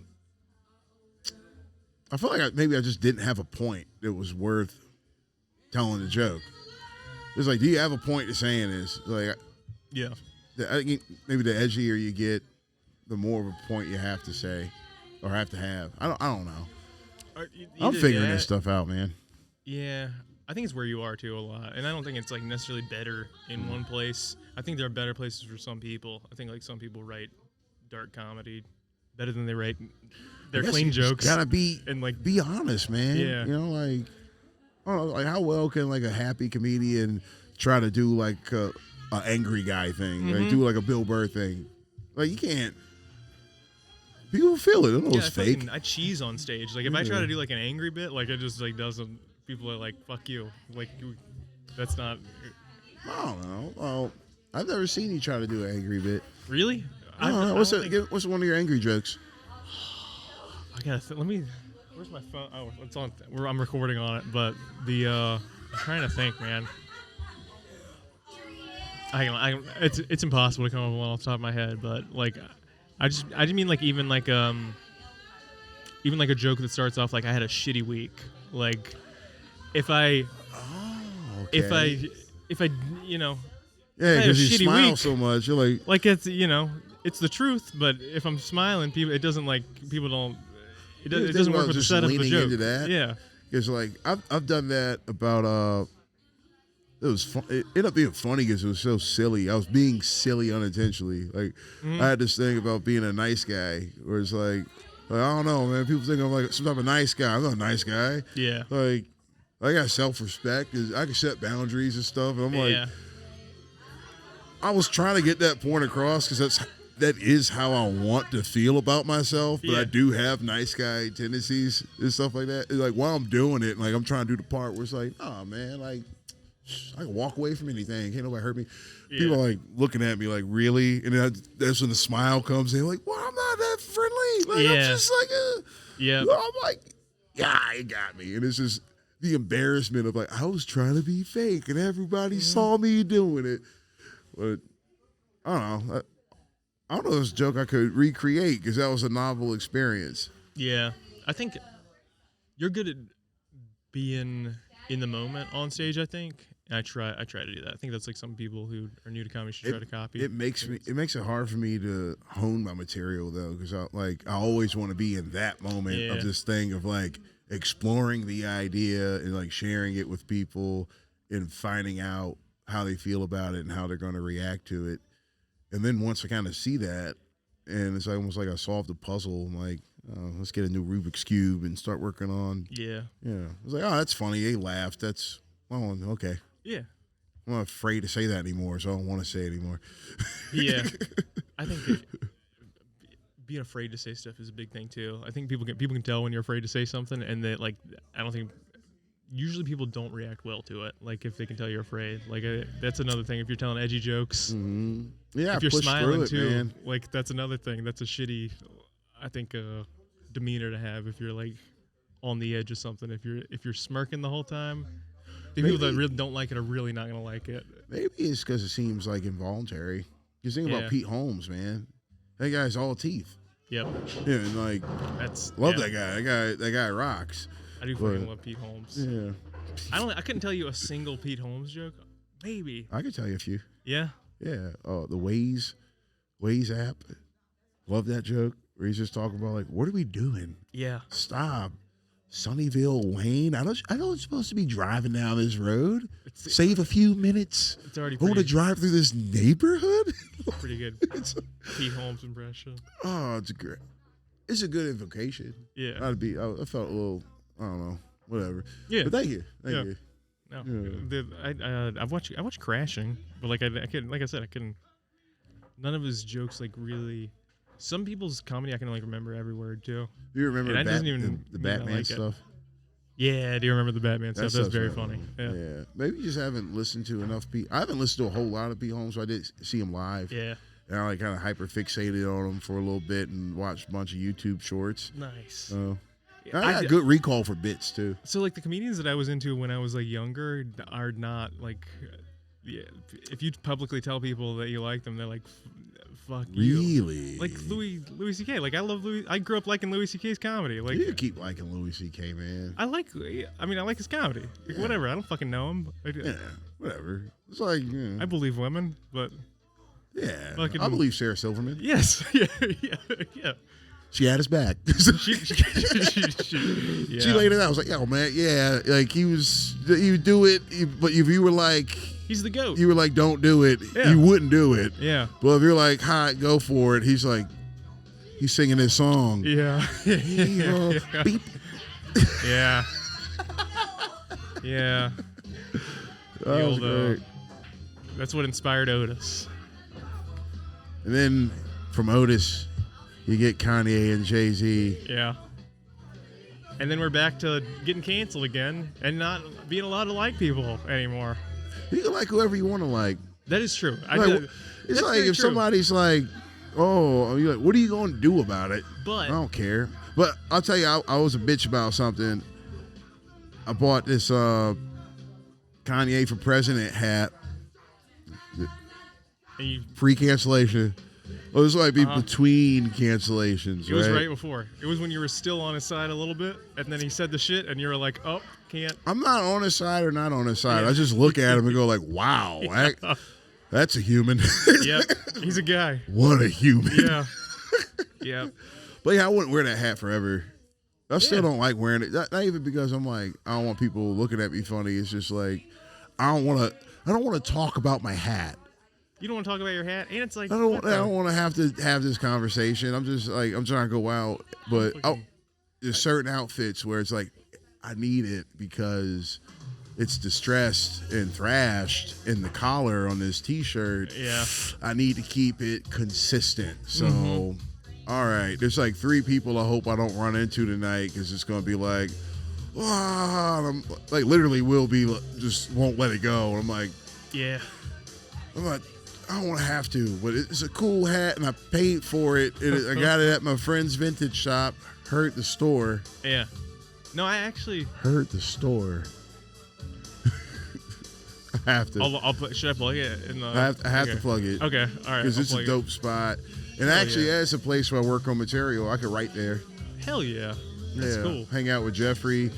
I feel like maybe I just didn't have a point that was worth telling the joke. It's like, do you have a point to saying this? Like, I think maybe the edgier you get, the more of a point you have to say or have to have. I don't know. I'm figuring this stuff out, man. Yeah, I think it's where you are too a lot, and I don't think it's like necessarily better in one place. I think there are better places for some people. I think like some people write dark comedy better than they write their clean jokes. Gotta be and like be honest, man. Yeah, you know, like. I don't know, like how well can like a happy comedian try to do like a angry guy thing, like do like a Bill Burr thing? Like you can't. People feel it. I don't know it's fake. I cheese on stage. Like if I try to do like an angry bit, like it just like doesn't. People are like, "Fuck you." Like that's not. I don't know. Well, I've never seen you try to do an angry bit. Really? I don't know. What's one of your angry jokes? I gotta let me. Where's my phone? Oh, it's on. I'm recording on it, but I'm trying to think, man. It's impossible to come up with one off the top of my head, but like, I just mean like even like a joke that starts off like I had a shitty week. Like, if I you know. Yeah, because you smile so much, you're like it's it's the truth, but if I'm smiling, people don't. It doesn't work with the setup of the joke. Into that. Yeah, because like I've done that about it was fun. It ended up being funny because it was so silly. I was being silly unintentionally. Like I had this thing about being a nice guy, where it's like I don't know, man. People think I'm like some type of nice guy. I'm not a nice guy. Yeah, like I got self-respect. I can set boundaries and stuff. And I'm like, I was trying to get that point across because that is how I want to feel about myself, but I do have nice guy tendencies and stuff like that. It's like while I'm doing it, like I'm trying to do the part where it's like, oh man, like I can walk away from anything. Can't nobody hurt me. Yeah. People are like looking at me like, really? And then that's when the smile comes in, like, well, I'm not that friendly. Like I'm just like I'm like, it got me. And it's just the embarrassment of like, I was trying to be fake and everybody saw me doing it. But I don't know. I don't know if it's a joke I could recreate because that was a novel experience. Yeah. I think you're good at being in the moment on stage, I think. And I try to do that. I think that's like some people who are new to comedy should try to copy. It makes it hard for me to hone my material though, because I always want to be in that moment of this thing of like exploring the idea and like sharing it with people and finding out how they feel about it and how they're going to react to it. And then once I kind of see that, and it's almost like I solved the puzzle, I'm like, let's get a new Rubik's Cube and start working on. Yeah. Yeah. It's like, oh, that's funny. They laughed. That's, oh, okay. Yeah. I'm not afraid to say that anymore, so I don't want to say it anymore. Yeah. I think being afraid to say stuff is a big thing too. I think people can tell when you're afraid to say something, and that like I don't think usually people don't react well to it. Like if they can tell you're afraid, like that's another thing. If you're telling edgy jokes, yeah, if you're smiling it, too, man. like that's another thing. That's a shitty, I think, demeanor to have if you're like on the edge of something. If you're smirking the whole time. The people that really don't like it are really not going to like it. Maybe it's because it seems like involuntary. You think about Pete Holmes, man. That guy's all teeth. Yep. Yeah, and like love that guy. That guy rocks. I do fucking love Pete Holmes. Yeah. I couldn't tell you a single Pete Holmes joke. Maybe. I could tell you a few. Yeah. Yeah. Oh, the Waze app. Love that joke where he's just talking about like, what are we doing? Yeah. Stop. Sunnyvale Lane. I know I'm supposed to be driving down this road. Save a few minutes. It's already. I want to drive through this neighborhood. Pretty good. Pete Holmes impression. Oh, it's great. It's a good invocation. Yeah. I felt a little. I don't know. Whatever. Yeah. But thank you. Thank you. No. Yeah. I watched Crashing, but like I couldn't. None of his jokes like really. Some people's comedy I can like remember every word too. Do you remember the Batman like stuff? Yeah, I do remember the Batman stuff. That's very funny. Yeah. Maybe you just haven't listened to enough Pete. I haven't listened to a whole lot of Pete Holmes, so I did see him live. Yeah. And I like kind of hyper fixated on him for a little bit and watched a bunch of YouTube shorts. Nice. I got good recall for bits too. So like the comedians that I was into when I was like younger are not like, if you publicly tell people that you like them, they're like, fuck you. Really? Like Louis C.K. Like I love Louis. I grew up liking Louis C.K.'s comedy. Like you keep liking Louis C.K. man. I like his comedy. Like, whatever. I don't fucking know him. Whatever. It's like I believe women, but I believe Sarah Silverman. Yes. Yeah. She had his back. She laid it out. I was like, yo, man, like you do it, but if you were like, he's the GOAT. You were like, don't do it. Yeah. You wouldn't do it. Yeah. But if you're like, hi, go for it. He's like, he's singing his song. Yeah. Beep. Yeah. Yeah. That was great. That's what inspired Otis. And then from Otis, you get Kanye and Jay-Z. Yeah. And then we're back to getting canceled again and not being allowed to like people anymore. You can like whoever you want to like. That is true. It's like if somebody's like, oh, you're like, what are you going to do about it? But I don't care. But I'll tell you, I was a bitch about something. I bought this Kanye for President hat. Free cancellation. It was like between cancellations. It was right before. It was when you were still on his side a little bit, and then he said the shit, and you were like, "Oh, can't." I'm not on his side or not on his side. Yeah. I just look at him and go like, "Wow, that's a human." Yep, he's a guy. What a human. Yeah. Yeah. But yeah, I wouldn't wear that hat forever. I still don't like wearing it. Not even because I'm like, I don't want people looking at me funny. It's just like, I don't want to talk about my hat. You don't want to talk about your hat, and it's like I don't want to have this conversation. I'm just like I'm trying to go out, but there's certain outfits where it's like I need it because it's distressed and thrashed, and the collar on this T-shirt. Yeah, I need to keep it consistent. So, all right, there's like 3 people I hope I don't run into tonight because it's gonna be like, I'm like literally will be just won't let it go. And I'm like, yeah, I'm like. I don't want to have to, but it's a cool hat, and I paid for it. I got it at my friend's vintage shop. Hurt the store. Yeah. No, I actually hurt the store. I have to. Should I plug it? I have to plug it. Okay. All right. Because it's a dope spot, and actually, it's a place where I work on material. I could write there. Hell yeah. That's cool. Hang out with Jeffrey,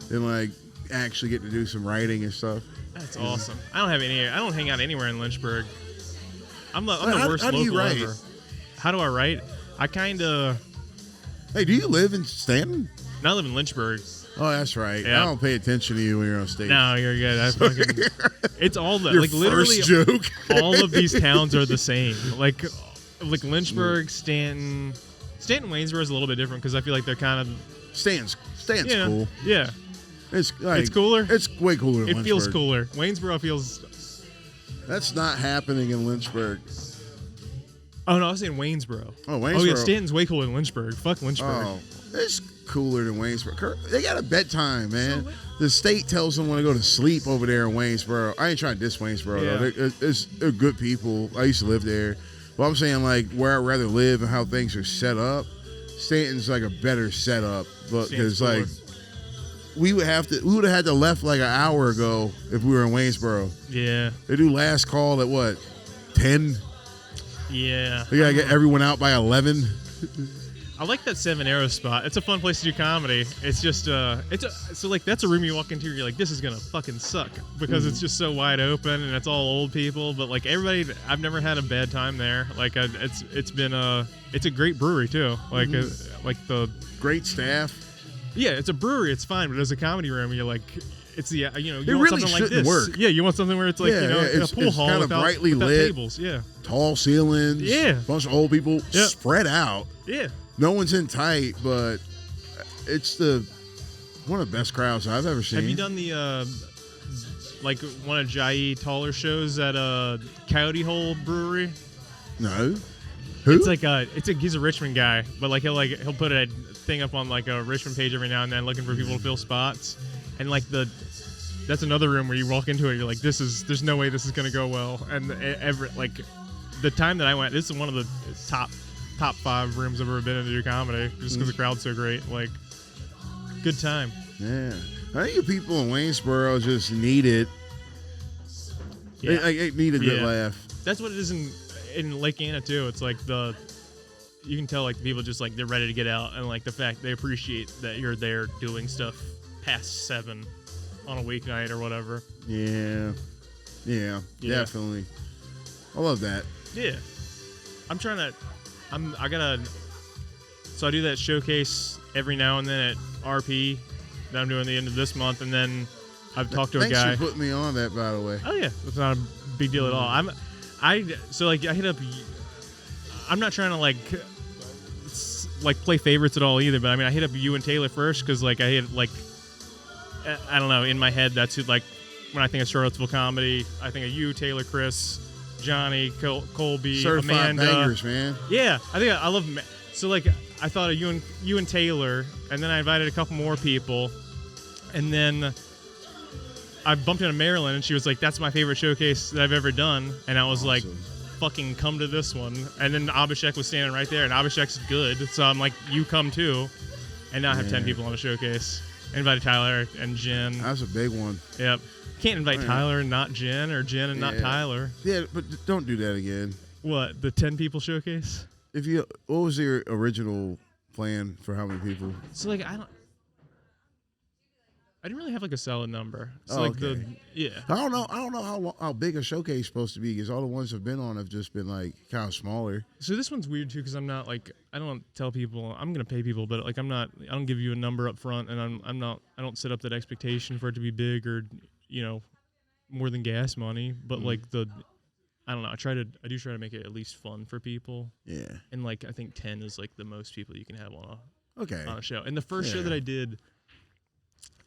and like actually get to do some writing and stuff. That's awesome. I don't hang out anywhere in Lynchburg. I'm the worst how do you local write? ever. How do I write? I kind of. Hey, do you live in Staunton? I live in Lynchburg. Oh, that's right. Yeah. I don't pay attention to you when you're on stage. No, you're good. It's all the Your like literally first joke. all of these towns are the same. Like Lynchburg, Staunton, Waynesboro is a little bit different because I feel like they're kind of Stan's cool. Yeah, It's cooler. It's way cooler than It Lynchburg. feels cooler. Waynesboro feels. That's not happening in Lynchburg. Oh no, I was saying Waynesboro. Oh, Waynesboro. Oh yeah, Stanton's way cooler than Lynchburg. Fuck Lynchburg. Oh, it's cooler than Waynesboro. They got a bedtime, man. The state tells them when to go to sleep over there in Waynesboro. I ain't trying to diss Waynesboro, though. They're good people. I used to live there. But I'm saying, like, where I'd rather live and how things are set up, Stanton's, like, a better setup. Because, like, we would have had to left, like, an hour ago if we were in Waynesboro. Yeah. They do last call at, what, 10? Yeah. They got to get everyone out by 11. I like that Seven Arrows spot. It's a fun place to do comedy. It's just so like that's a room you walk into and you're like, this is gonna fucking suck because it's just so wide open and it's all old people. But like everybody, I've never had a bad time there. Like it's a great brewery too. Like like the great staff. Yeah, it's a brewery. It's fine, but as a comedy room, you're like. It's the you want really something like this. Work. Yeah, you want something where it's like it's a pool hall kind without, of brightly without lit, tables. Yeah, tall ceilings. Yeah, bunch of old people spread out. Yeah, no one's in tight, but it's one of the best crowds I've ever seen. Have you done the like one of Jai Taller shows at Coyote Hole Brewery? No. Who? It's like he's a Richmond guy, but like he'll put a thing up on like a Richmond page every now and then, looking for people to fill spots. And like that's another room where you walk into it, you're like, there's no way this is gonna go well. And the time that I went, this is one of the top 5 rooms I've ever been in to do comedy, just because the crowd's so great. Like, good time. Yeah, I think the people in Waynesboro just need it. Yeah. They need a good laugh. That's what it is in Lake Anna too. It's like you can tell like the people just like they're ready to get out, and like the fact they appreciate that you're there doing stuff past 7 on a weeknight or whatever. Yeah, definitely. I love that. Yeah, so I do that showcase every now and then at RP that I'm doing at the end of this month, and then I've talked to a guy. Thanks for putting me on that, by the way. Oh yeah, it's not a big deal at all. I hit up. I'm not trying to like play favorites at all either, but I mean I hit up you and Taylor first because like I hit like. I don't know. In my head, that's who, like when I think of Charlottesville comedy, I think of you, Taylor, Chris, Johnny, Colby, Certified Amanda. bangers, man. Yeah, I love. So like I thought of you and Taylor, and then I invited a couple more people, and then I bumped into Marilyn, and she was like, "That's my favorite showcase that I've ever done," and I was like, "Fucking come to this one." And then Abhishek was standing right there, and Abhishek's good, so I'm like, "You come too," and now I have 10 people on the showcase. I invited Tyler and Jen. That's a big one. Yep. Can't invite Tyler and not Jen, or Jen and not Tyler. Yeah, but don't do that again. What, the 10 people showcase? What was your original plan for how many people? So like I didn't really have like a solid number. So like I don't know how big a showcase is supposed to be, because all the ones I've been on have just been like kind of smaller. So this one's weird too, because I'm not like, I don't tell people I'm gonna pay people, but like I don't give you a number up front, and I don't set up that expectation for it to be big or more than gas money. But like I don't know, I do try to make it at least fun for people. Yeah. And like I think 10 is like the most people you can have on a show. And the first show that I did,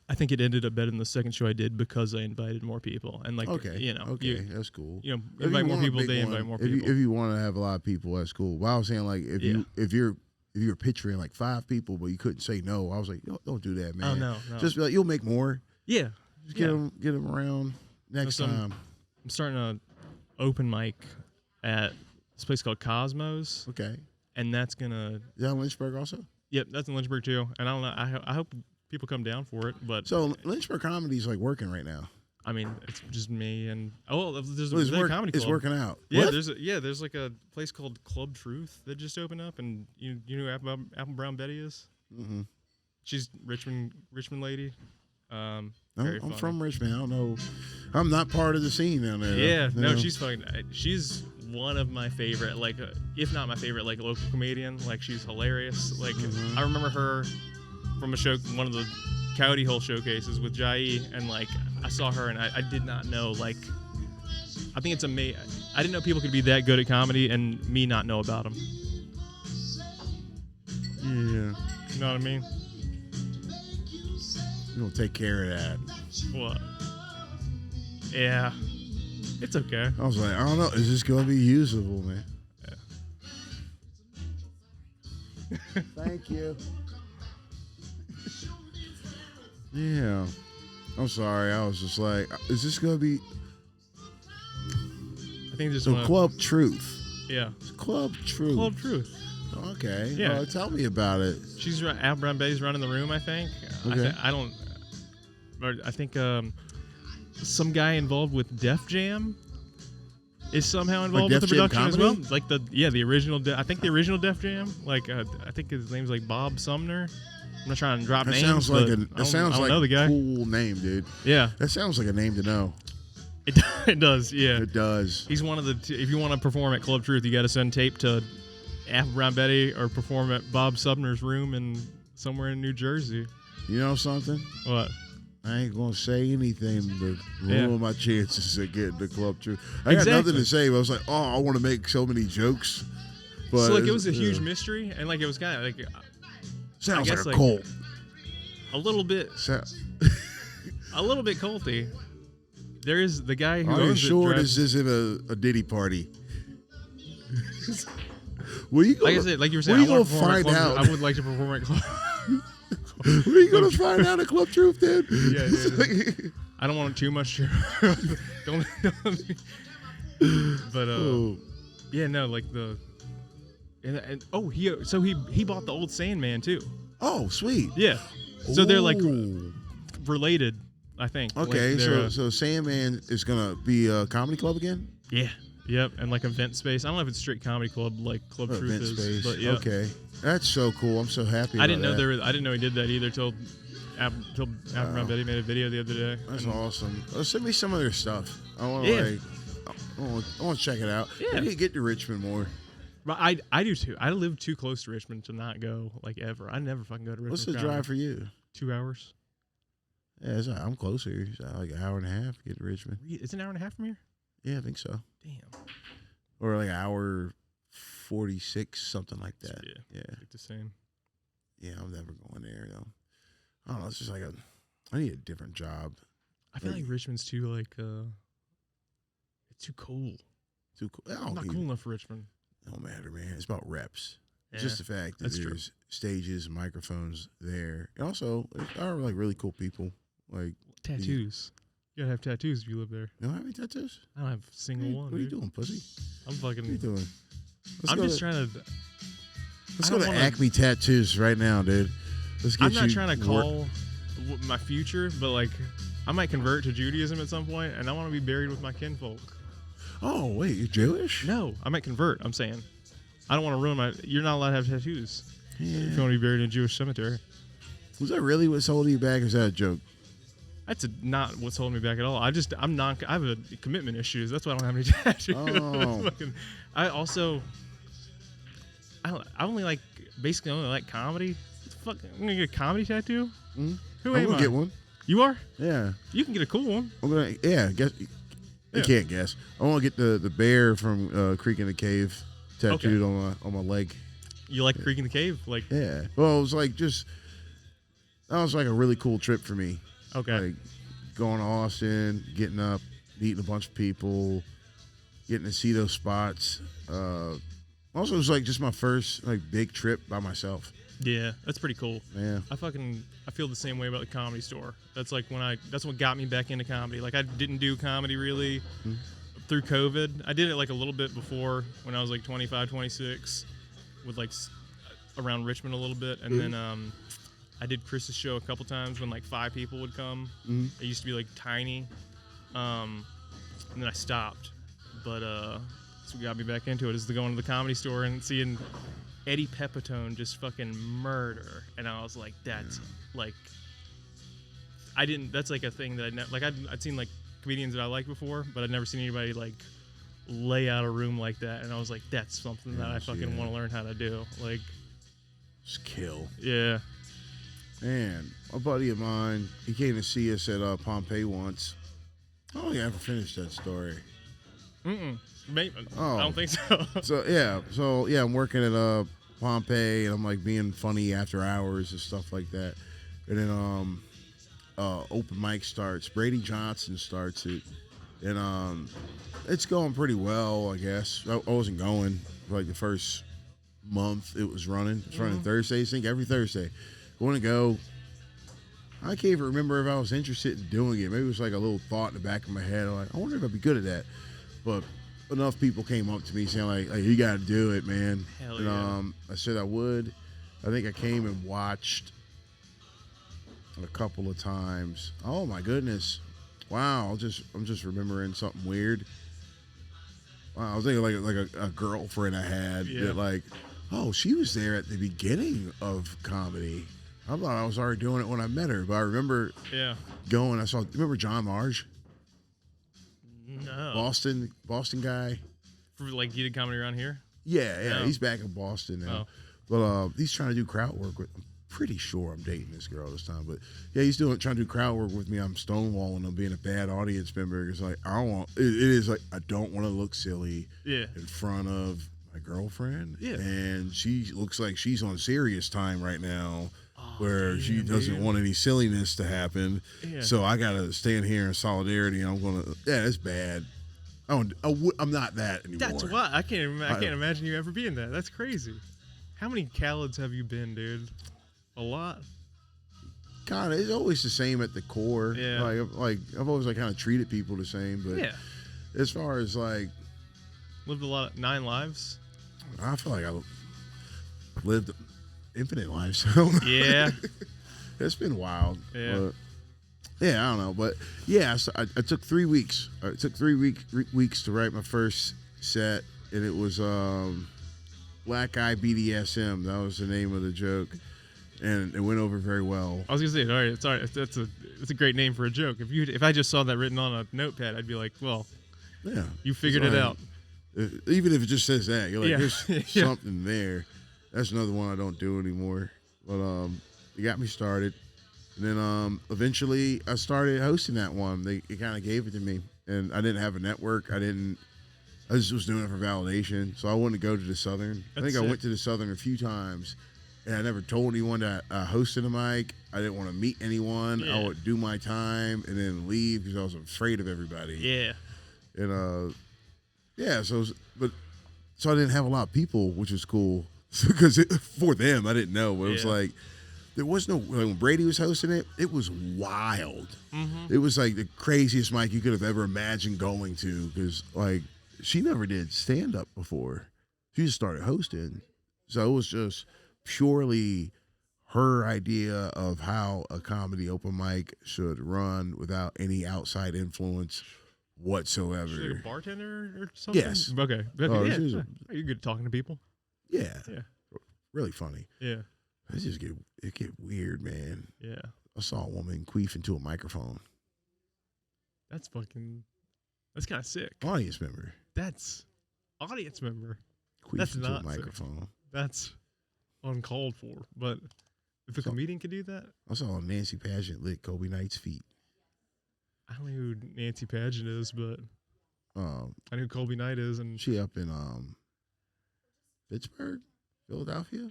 I think it ended up better than the second show I did because I invited more people. And like, that's cool. Invite more people, they invite more people. If you want to have a lot of people, that's cool. But I was saying like if you're picturing like 5 people, but you couldn't say no, I was like, don't do that, man. Oh no. Just be like, you'll make more. Yeah. Just get them around next time. I'm starting a open mic at this place called Cosmos. Okay. And that's gonna. Is that in Lynchburg also? Yep, that's in Lynchburg too. And I don't know. I hope people come down for it. But so Lynchburg comedy's like working right now. I mean, it's just me and there's a comedy club. It's working out. Yeah, what? there's like a place called Club Truth that just opened up, and you know who Apple Brown Betty is? Mm-hmm. She's Richmond lady. Very I'm funny. from Richmond. I don't know. I'm not part of the scene down there. Yeah, you no, know? she's one of my favorite, like, if not my favorite, like, local comedian. Like, she's hilarious. Like, I remember her from a show, one of the Coyote Hole showcases with Jai, and like, I saw her, and I did not know, like, I think it's amazing. I didn't know people could be that good at comedy, and me not know about them. Yeah. You know what I mean? You're gonna take care of that. What? Yeah. It's okay. I was like, I don't know. Is this gonna be usable, man? Yeah. Thank you. Yeah. I'm sorry. I was just like, is this gonna be? I think this So Club Truth. Yeah. Club Truth. Club Truth. Okay. Yeah. Well, tell me about it. She's Al Brown Betty's running the room, I think. Okay. I think some guy involved with Def Jam is somehow involved with the Def Jam production as well. comedy? Like the original. I think the original Def Jam. Like I think his name's like Bob Sumner. I'm not trying to drop That names. sounds like I don't know the guy. a cool name, dude. Yeah, That sounds like a name to know. it does. Yeah, It does. he's one of the. If you want to perform at Club Truth, you got to send tape to Apple Brown Betty or perform at Bob Sumner's room in somewhere in New Jersey. You know something? What? I ain't gonna say anything to Yeah. ruin my chances of getting the Club Truth. I got nothing to say, but I was like, oh, I want to make so many jokes. But So like it was a huge mystery, and like it was kind of like sounds I like guess, a like, cult. a little bit culty. There is the guy who Are you owns sure it. this isn't a Diddy party? Were you gonna, Like I said, like you were saying, where you I want to gonna perform at find Club. out? I would like to perform at Club. Where are you gonna find out at Club Truth, dude? Yeah, dude. I don't want too much. don't. But Oh. yeah, no, like the. And he bought the old Sandman too. Oh, sweet. Yeah, so they're like Ooh. related, I think. Okay, Like, they're, so Sandman is gonna be a comedy club again? yeah, yep, and like event space. I don't know if it's straight comedy club like Club Truth Event is, space. but yeah. Okay, that's so cool. I'm so happy. I didn't know about that. I didn't know he did that either till Brown Betty made a video the other day. That's And- awesome. Send me some of their stuff. I want to Yeah. I want to check it out. Yeah. I need to get to Richmond more. But I do too. I live too close to Richmond to not go like ever. I never fucking go to Richmond. What's the Comedy. drive for you? 2 hours. Yeah, I'm closer. It's like an hour and a half to get to Richmond. It's an hour and a half from here. Yeah, I think so. Damn. Or like an hour 46, something like that. Yeah. Like the same. Yeah, I'm never going there though. I don't know. It's just like I need a different job. I feel like Richmond's too like it's too cool. Too cool. I'm not cool enough for Richmond. Don't matter, man. It's about reps. Yeah, Just the fact that that's true. there's stages, there, there. And also, there are like really cool people. Like Tattoos. You gotta have tattoos if you live there. you don't have any tattoos? I don't have a single one. What are you dude. doing, pussy? I'm What are you fucking. doing? I'm just trying to. Let's I go don't to wanna- Acme Tattoos right now, dude. Let's get I'm not you trying to work- call my future, but like, I might convert to Judaism at some point, and I want to be buried with my kinfolk. Oh wait, you're Jewish? No, I might convert. I'm saying, I don't want to ruin my. You're not allowed to have tattoos if you want to be buried in a Jewish cemetery. Was that really what's holding you back, or is that a joke? That's not what's holding me back at all. I have a commitment issues. That's why I don't have any tattoos. Oh. I only like basically only like comedy. I'm gonna get a comedy tattoo. Mm-hmm. Who I'm am gonna I? get one. You are? Yeah, You can get a cool one. I'm gonna. Yeah, guess. You Yeah. can't guess. I want to get the bear from Creek in the Cave tattooed on my leg. You like Creek in the Cave? Like, Yeah. Well, it was like that was like a really cool trip for me. okay. Like going to Austin, getting up, meeting a bunch of people, getting to see those spots. Also, it was like just my first like big trip by myself. Yeah, that's pretty cool. Yeah. I feel the same way about the Comedy Store. That's like that's what got me back into comedy. Like I didn't do comedy really through COVID. I did it like a little bit before when I was like 25, 26 with like around Richmond a little bit. And then I did Chris's show a couple times when like 5 people would come. It used to be like tiny. And then I stopped. But that's what got me back into it is to going to the Comedy Store and seeing Eddie Pepitone just fucking murder. And I was like, that's like, I didn't. That's like a thing that I'd seen like comedians that I liked before, but I'd never seen anybody like lay out a room like that. And I was like, that's something that I fucking want to learn how to do. Like, just kill. Yeah. Man, a buddy of mine, he came to see us at Pompeii once. I don't think I ever finished that story. Maybe, I don't think so. So I'm working at Pompeii, and I'm like being funny after hours and stuff like that. And then open mic starts. Brady Johnson starts it, and it's going pretty well, I guess. I wasn't going for like the first month it was running. It's running Thursdays, I think, every Thursday. I want to go. I can't even remember if I was interested in doing it. Maybe it was like a little thought in the back of my head. I'm like, I wonder if I'd be good at that. But enough people came up to me saying like you got to do it, man. Hell yeah. I said I would. I think I came and watched a couple of times. Oh my goodness! Wow, I'm just remembering something weird. Wow, I was thinking like a girlfriend I had that like, oh, she was there at the beginning of comedy. I thought I was already doing it when I met her, but I remember going. Remember John Marge? No. Boston guy. For like you did comedy around here? Yeah. He's back in Boston now. But he's trying to do crowd work with. I'm pretty sure I'm dating this girl this time, but yeah, he's trying to do crowd work with me. I'm stonewalling him, being a bad audience member. It's like it is like I don't want to look silly in front of my girlfriend. Yeah. And she looks like she's on serious time right now. Where she doesn't want any silliness to happen, so I gotta stand here in solidarity. And I'm gonna, that's bad. I'm not that anymore. That's why I can't imagine you ever being that. That's crazy. How many Khalids have you been, dude? A lot. God, it's always the same at the core. Yeah. Like I've always like kind of treated people the same, but as far as like lived a lot, 9 lives. I feel like I lived infinite lives. Yeah. It's been wild. Yeah. But, I don't know. But yeah, so I took 3 weeks. It took 3 weeks to write my first set, and it was Black Guy BDSM. That was the name of the joke, and it went over very well. I was gonna say, all right, that's a great name for a joke. If I just saw that written on a notepad, I'd be like, well, yeah, you figured it out. Even if it just says that, you're like, there's something there. That's another one I don't do anymore. But it got me started. And then eventually I started hosting that one. They kind of gave it to me. And I didn't have a network. I just was doing it for validation. So I wanted to go to the Southern. I think I went to the Southern a few times. And I never told anyone that I hosted a mic. I didn't want to meet anyone. Yeah. I would do my time and then leave because I was afraid of everybody. Yeah. And so I didn't have a lot of people, which was cool. Because for them, I didn't know. But it was like, there was no, when Brady was hosting it, it was wild. Mm-hmm. It was like the craziest mic you could have ever imagined going to. Because, like, she never did stand-up before. She just started hosting. So it was just purely her idea of how a comedy open mic should run without any outside influence whatsoever. She's like a bartender or something? Yes. Okay. Oh, Are you good at talking to people? Yeah. Really funny. Yeah. It get weird, man. Yeah. I saw a woman queef into a microphone. That's kind of sick. Audience member. That's audience member. Queef That's into not a microphone. Sick. That's uncalled for. But if a comedian could do that. I saw Nancy Pageant lick Kobe Knight's feet. I don't know who Nancy Pageant is, but I know who Colby Knight is, and she up in Pittsburgh, Philadelphia.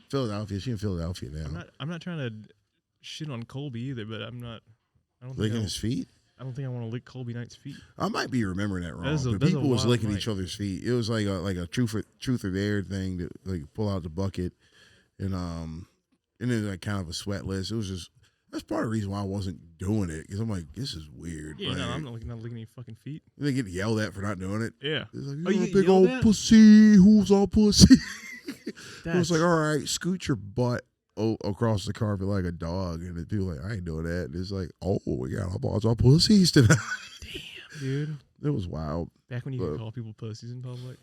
She in Philadelphia now. I'm not trying to shit on Colby either, but I don't licking his feet. I don't think I want to lick Colby Knight's feet. I might be remembering that wrong. But people was licking each other's feet. It was like a truth or dare thing to like pull out the bucket, and then like kind of a sweat list. It was just. That's part of the reason why I wasn't doing it, because I'm like, this is weird. Yeah, no, I'm not licking any fucking feet. They get yelled at for not doing it. Yeah. It's like, you're a big old pussy. Who's all pussy? I was like, all right, scoot your butt across the carpet like a dog. And the people like, I ain't doing that. And it's like, oh, we got all pussies tonight. Damn, dude. It was wild. Back when you could call people pussies in public.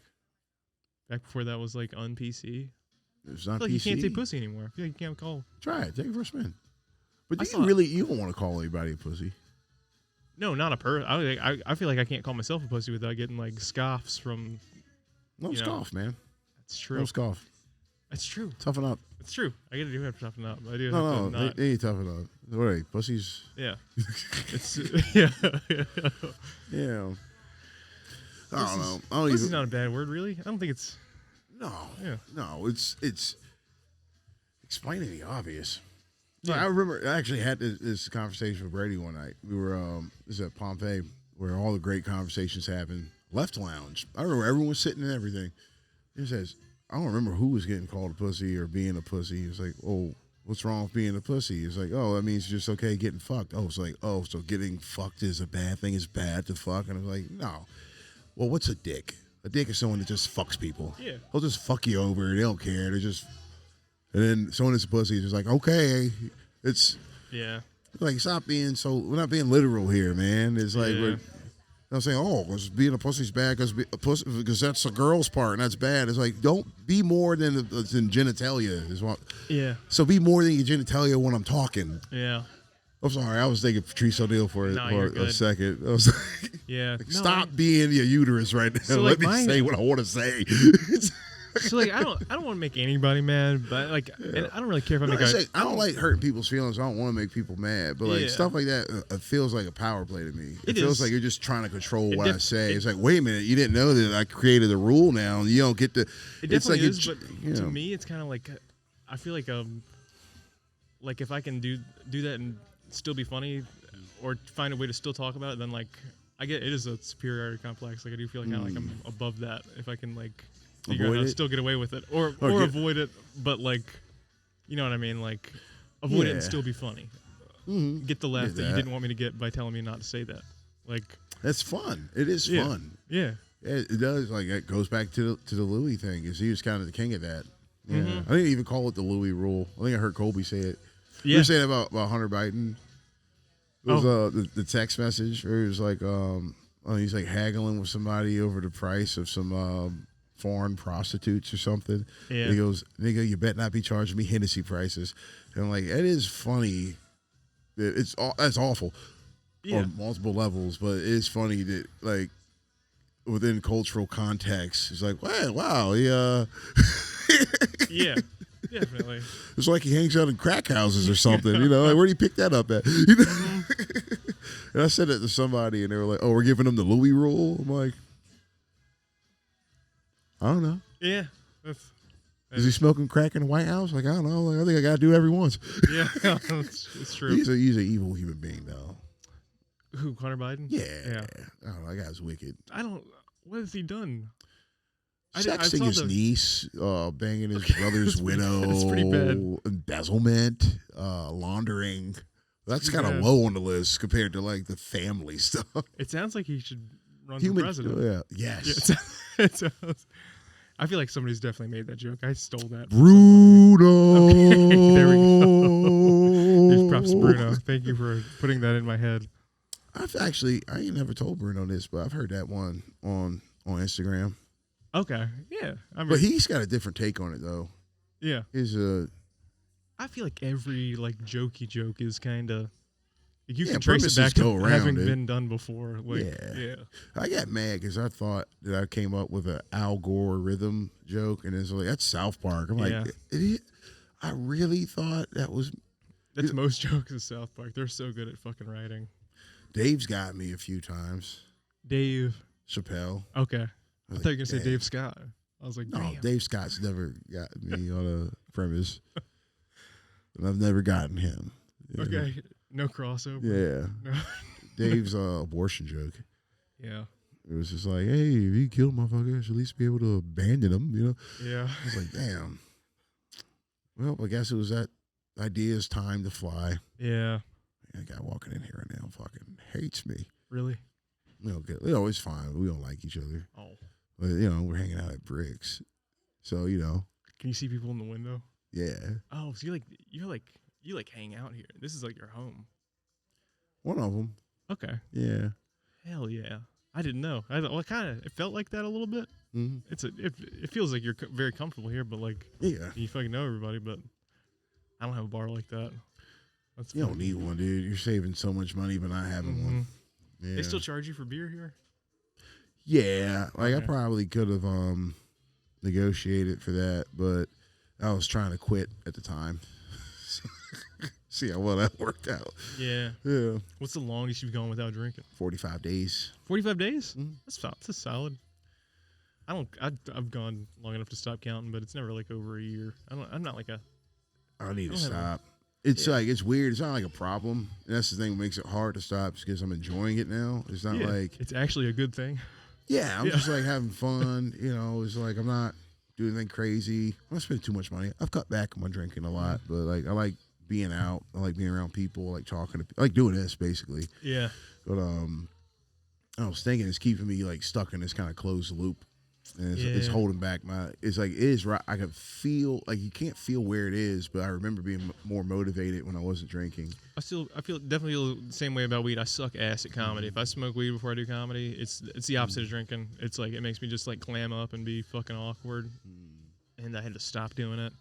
Back before that was like un-PC. It's not I feel like PC. you can't say pussy anymore. I feel like you can't call. Try it. Take it for a spin. But you don't want to call anybody a pussy. No, not a person. I feel like I can't call myself a pussy without getting like scoffs from. Don't scoff, man. That's true. Don't scoff. That's true. Toughen up. It's true. I do have to toughen up. I do. No, have to not. they need to toughen up. What are they, pussies? Yeah. It's yeah. Yeah. I don't know. Pussy's not a bad word, really. I don't think it's. No. Yeah. No, it's explaining the obvious. Yeah. I remember I actually had this conversation with Brady one night. We were this is at Pompeii where all the great conversations happen. Left lounge. I remember everyone was sitting and everything. He says, I don't remember who was getting called a pussy or being a pussy. He was like, oh, what's wrong with being a pussy? It's like, oh, that means it's just okay getting fucked. Oh, it's like, oh, so getting fucked is a bad thing. It's bad to fuck. And I was like, no. Well, what's a dick? A dick is someone that just fucks people. Yeah. They'll just fuck you over. They don't care. They're just. And then someone that's a pussy is just like, okay, it's. Yeah. Like, stop being so. We're not being literal here, man. It's like, we're. I'm saying, oh, because being a pussy's bad because that's a girl's part and that's bad. It's like, don't be more than genitalia. Is what. Yeah. So be more than your genitalia when I'm talking. Yeah. I'm sorry, I was thinking Patrice O'Neal for a second. I was like, yeah. Stop being your uterus right now. So let me say what I want to say. So like I don't want to make anybody mad, but like and I don't really care if I don't like hurting people's feelings. I don't want to make people mad, but like stuff like that, it feels like a power play to me. It feels like you're just trying to control what I say. It's like, wait a minute, you didn't know that I created a rule now, and you don't get to. It definitely is, but to me, it's kind of like I feel like if I can do that and still be funny, or find a way to still talk about it, then like I get it is a superiority complex. Like I do feel like kind of like I'm above that if I can like. Figure out how to still get away with it, or avoid it, but like, you know what I mean, like avoid it and still be funny. Mm-hmm. Get the laugh that you didn't want me to get by telling me not to say that. Like that's fun. It is fun. Yeah, it does. Like it goes back to the Louis thing. Is he was kind of the king of that. Yeah, mm-hmm. I didn't even call it the Louis rule. I think I heard Colby say it. Yeah, we were saying about Hunter Biden. It was the text message where he was like, he's like haggling with somebody over the price of some. Foreign prostitutes or something. Yeah. He goes, nigga, you better not be charging me Hennessy prices. And I'm like, it is funny. That's awful on multiple levels, but it is funny that like within cultural context, it's like, wow, yeah. Yeah, definitely. It's like he hangs out in crack houses or something, you know. Like, where'd he pick that up at? You know? And I said it to somebody, and they were like, "Oh, we're giving him the Louis rule." I'm like, I don't know. Yeah. Is he smoking crack in the White House? Like, I don't know. Like, I think I got to do it every once. Yeah, it's true. He's an evil human being, though. Who, Hunter Biden? Yeah. I don't know. That guy's wicked. What has he done? Sexting his niece, banging his brother's widow. That's pretty bad. Embezzlement, laundering. That's kind of low on the list compared to, like, the family stuff. It sounds like he should run for president. Yeah. Yes. Yeah, I feel like somebody's definitely made that joke. I stole that. Bruno. Okay, there we go. Here's props to Bruno. Thank you for putting that in my head. I ain't never told Bruno this, but I've heard that one on Instagram. Okay. Yeah. But he's got a different take on it, though. Yeah. I feel like every like jokey joke is kind of. You can trace it back to having been done before. Like, yeah. I got mad because I thought that I came up with an Al Gore rhythm joke, and it's like, that's South Park. I'm like, I really thought that was. That's most jokes in South Park. They're so good at fucking writing. Dave's got me a few times. Dave Chappelle. Okay. I thought you were going to say Dave Scott. I was like, no, damn. Dave Scott's never got me on a premise. And I've never gotten him. Okay. No crossover. Yeah. No. Dave's abortion joke. Yeah. It was just like, hey, if he killed motherfuckers, I should at least be able to abandon him, you know? Yeah. I was like, damn. Well, I guess it was that idea's time to fly. Yeah. That guy walking in here right now fucking hates me. Really? It's fine. We don't like each other. Oh. But, we're hanging out at Bricks. So, Can you see people in the window? Yeah. Oh, so you hang out here. This is like your home. One of them. Okay. Yeah. Hell yeah. I didn't know. It felt like that a little bit. Mm-hmm. It feels like you're very comfortable here, but like, yeah, you fucking know everybody. But I don't have a bar like that. That's You fun. don't need one, dude. You're saving so much money by not having one. Yeah. They still charge you for beer here? Yeah, like Okay. I probably could have negotiated for that, but I was trying to quit at the time. See how well that worked out. Yeah. Yeah, What's the longest you've gone without drinking? 45 days. 45 days? Mhm. That's a solid. I've gone long enough to stop counting, but it's never like over a year. I'm not like a. I need to I don't have stop. It's Yeah. like it's weird. It's not like a problem. And that's the thing that makes it hard to stop because I'm enjoying it now. It's not Yeah, like it's actually a good thing. yeah, I'm Yeah. just like having fun. You know, it's like I'm not doing anything crazy. I'm not spending too much money. I've cut back on my drinking a lot, but like I like being out. I like being around people. I like talking to. I like doing this basically. Yeah. But I was thinking it's keeping me like stuck in this kind of closed loop, and it's Yeah. holding back my. It's like it is right. I can feel like you can't feel where it is, but I remember being more motivated when I wasn't drinking. I definitely feel the same way about weed. I suck ass at comedy. If I smoke weed before I do comedy, it's the opposite of drinking. It's like it makes me just like clam up and be fucking awkward, and I had to stop doing it.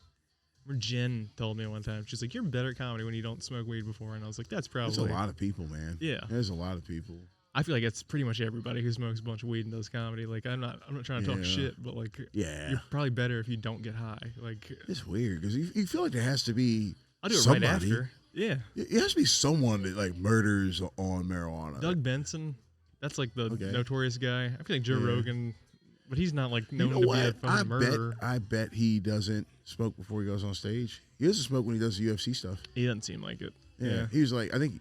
Remember Jen told me one time, she's like, "You're better at comedy when you don't smoke weed before," and I was like, "That's probably." There's a lot of people, man. Yeah. There's a lot of people. I feel like it's pretty much everybody who smokes a bunch of weed and does comedy. Like I'm not trying to talk Yeah. shit, but like Yeah, you're probably better if you don't get high. Like it's weird because you feel like there has to be. I'll do it somebody. right after. Yeah. It has to be someone that like murders on marijuana. Doug Benson, that's like the Okay. notorious guy. I feel like Joe Yeah. Rogan, but he's not like You known know to what? be a fucking murderer. I bet he doesn't smoke before he goes on stage. He doesn't smoke when he does the UFC stuff. He doesn't seem like it. Yeah. He was like, I think,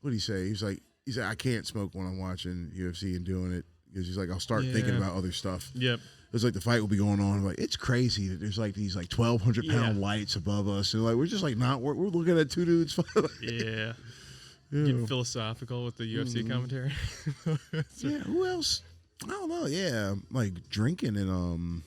what did he say? He said, I can't smoke when I'm watching UFC and doing it because he's like, I'll start thinking Yeah. about other stuff. Yep. It's like the fight will be going on. I'm like, it's crazy that there's like these like 1,200 pound Yeah. lights above us. And like, we're just like we're looking at two dudes. Yeah. Yeah. Get philosophical with the UFC commentary. Yeah, who else? I don't know. Yeah, like drinking and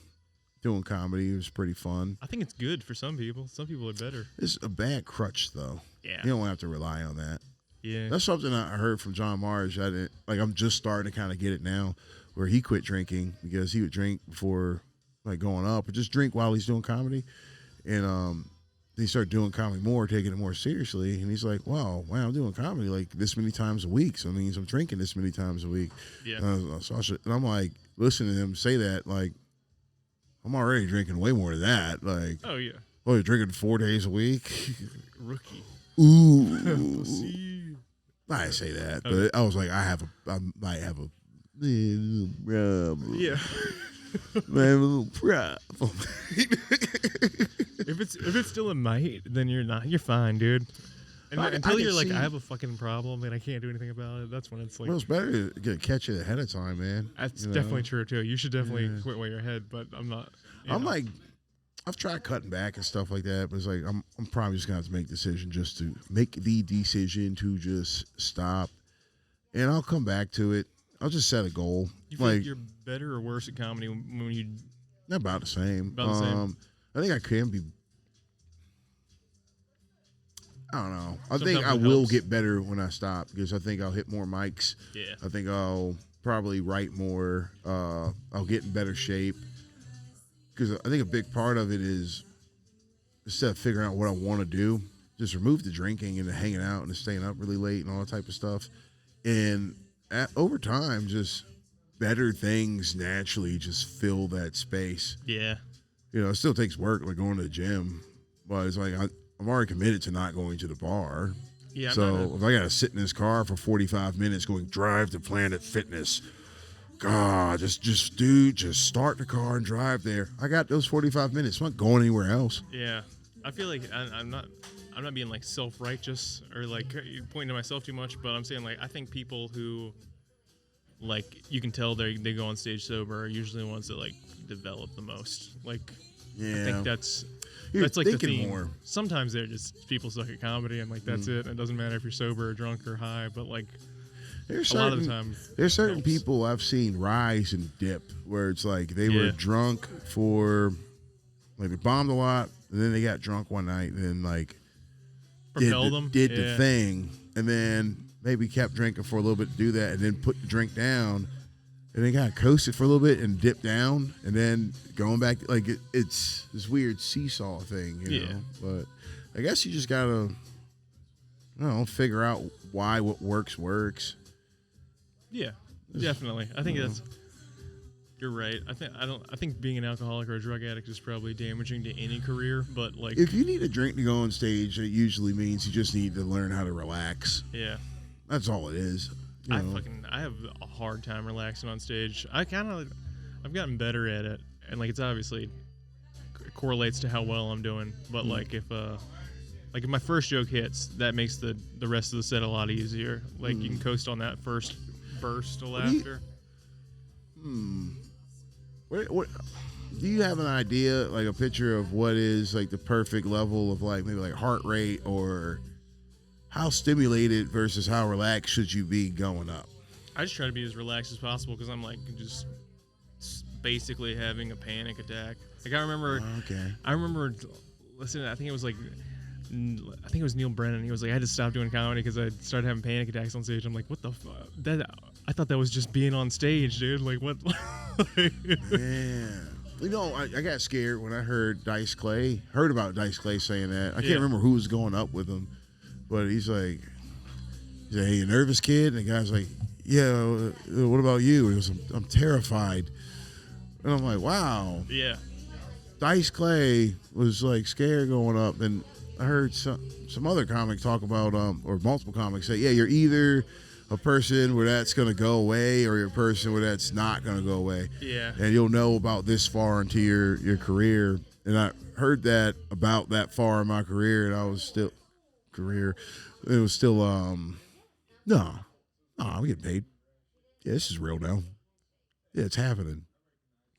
doing comedy was pretty fun. I think it's good for some people. Some people are better. It's a bad crutch though. Yeah. You don't have to rely on that. Yeah. That's something I heard from John Marge. I didn't like. I'm just starting to kind of get it now, where he quit drinking because he would drink before like going up, or just drink while he's doing comedy, and he started doing comedy more, taking it more seriously. And he's like, wow, I'm doing comedy like this many times a week. So it means I'm drinking this many times a week. Yeah. And I'm like, listening to him say that, like, I'm already drinking way more than that. Like, Oh yeah. oh, you're drinking 4 days a week? Rookie. Ooh. See. I didn't say that, but Okay. I was like, I might have a little problem. Yeah. I have a little problem. If it's still a might, then you're fine, dude. And I until can you're like, see- I have a fucking problem and I can't do anything about it, that's when it's like Well, it's better to catch it ahead of time, man. that's You know? definitely true too. You should definitely Yeah. quit while you're ahead, but I'm not. you I'm know. like, I've tried cutting back and stuff like that, but it's like I'm probably just gonna have to make the decision to just stop, and I'll come back to it. I'll just set a goal. You feel like Like you're better or worse at comedy when you about the same. About the same. I think I can be. I don't know. I think Sometimes I it will helps. get better when I stop because I think I'll hit more mics. yeah. I think I'll probably write more. I'll get in better shape because I think a big part of it is instead of figuring out what I want to do, just remove the drinking and the hanging out and the staying up really late and all that type of stuff. And over time, just better things naturally just fill that space. Yeah. You know, it still takes work, like going to the gym, but it's like I'm already committed to not going to the bar. Yeah. So if I got to sit in this car for 45 minutes going drive to Planet Fitness, God, just start the car and drive there. I got those 45 minutes. I'm not going anywhere else. Yeah. I feel like I'm not being like self-righteous or like pointing to myself too much, but I'm saying like I think people who like you can tell they go on stage sober are usually the ones that like develop the most. Like Yeah. I think that's You're like the thinking theme. more. Sometimes they're just people suck at comedy and like that's it. It doesn't matter if you're sober or drunk or high, but like There's a lot of certain, the time there's certain helps. people I've seen rise and dip where it's like they were Yeah. drunk for, like they bombed a lot, and then they got drunk one night, and then like propel them. did Yeah. the thing, and then maybe kept drinking for a little bit to do that, and then put the drink down, and then got coasted for a little bit and dipped down, and then going back. Like it's this weird seesaw thing, you Yeah. know. But I guess you just gotta I don't know, figure out why what works. Yeah, definitely. I think that's. You're right. I think being an alcoholic or a drug addict is probably damaging to any career. But like, If you need a drink to go on stage, it usually means you just need to learn how to relax. yeah, That's all it is. I have a hard time relaxing on stage. I've gotten better at it, and like it's obviously it correlates to how well I'm doing. But like if my first joke hits, that makes the rest of the set a lot easier. Like you can coast on that first burst of laughter. What do you have an idea, like a picture of what is like the perfect level of like maybe like heart rate, or how stimulated versus how relaxed should you be going up? I just try to be as relaxed as possible because I'm like just basically having a panic attack. Like I remember listening. I think it was Neil Brennan. He was like, I had to stop doing comedy because I started having panic attacks on stage. I'm like, what the fuck? I thought that was just being on stage, dude. Like what? Yeah. You know, I got scared when I heard heard about Dice Clay saying that. I can't remember who was going up with him, but he's like, hey, you nervous, kid? And the guy's like, yeah, what about you? He goes, I'm terrified. And I'm like, wow. Yeah. Dice Clay was like scared going up, and I heard some other comic talk about, or multiple comics say, yeah, you're either a person where that's going to go away or you're a person where that's not going to go away. Yeah. And you'll know about this far into your career. And I heard that about that far in my career, and I was still, no, I'm getting paid. Yeah, this is real now. Yeah, it's happening.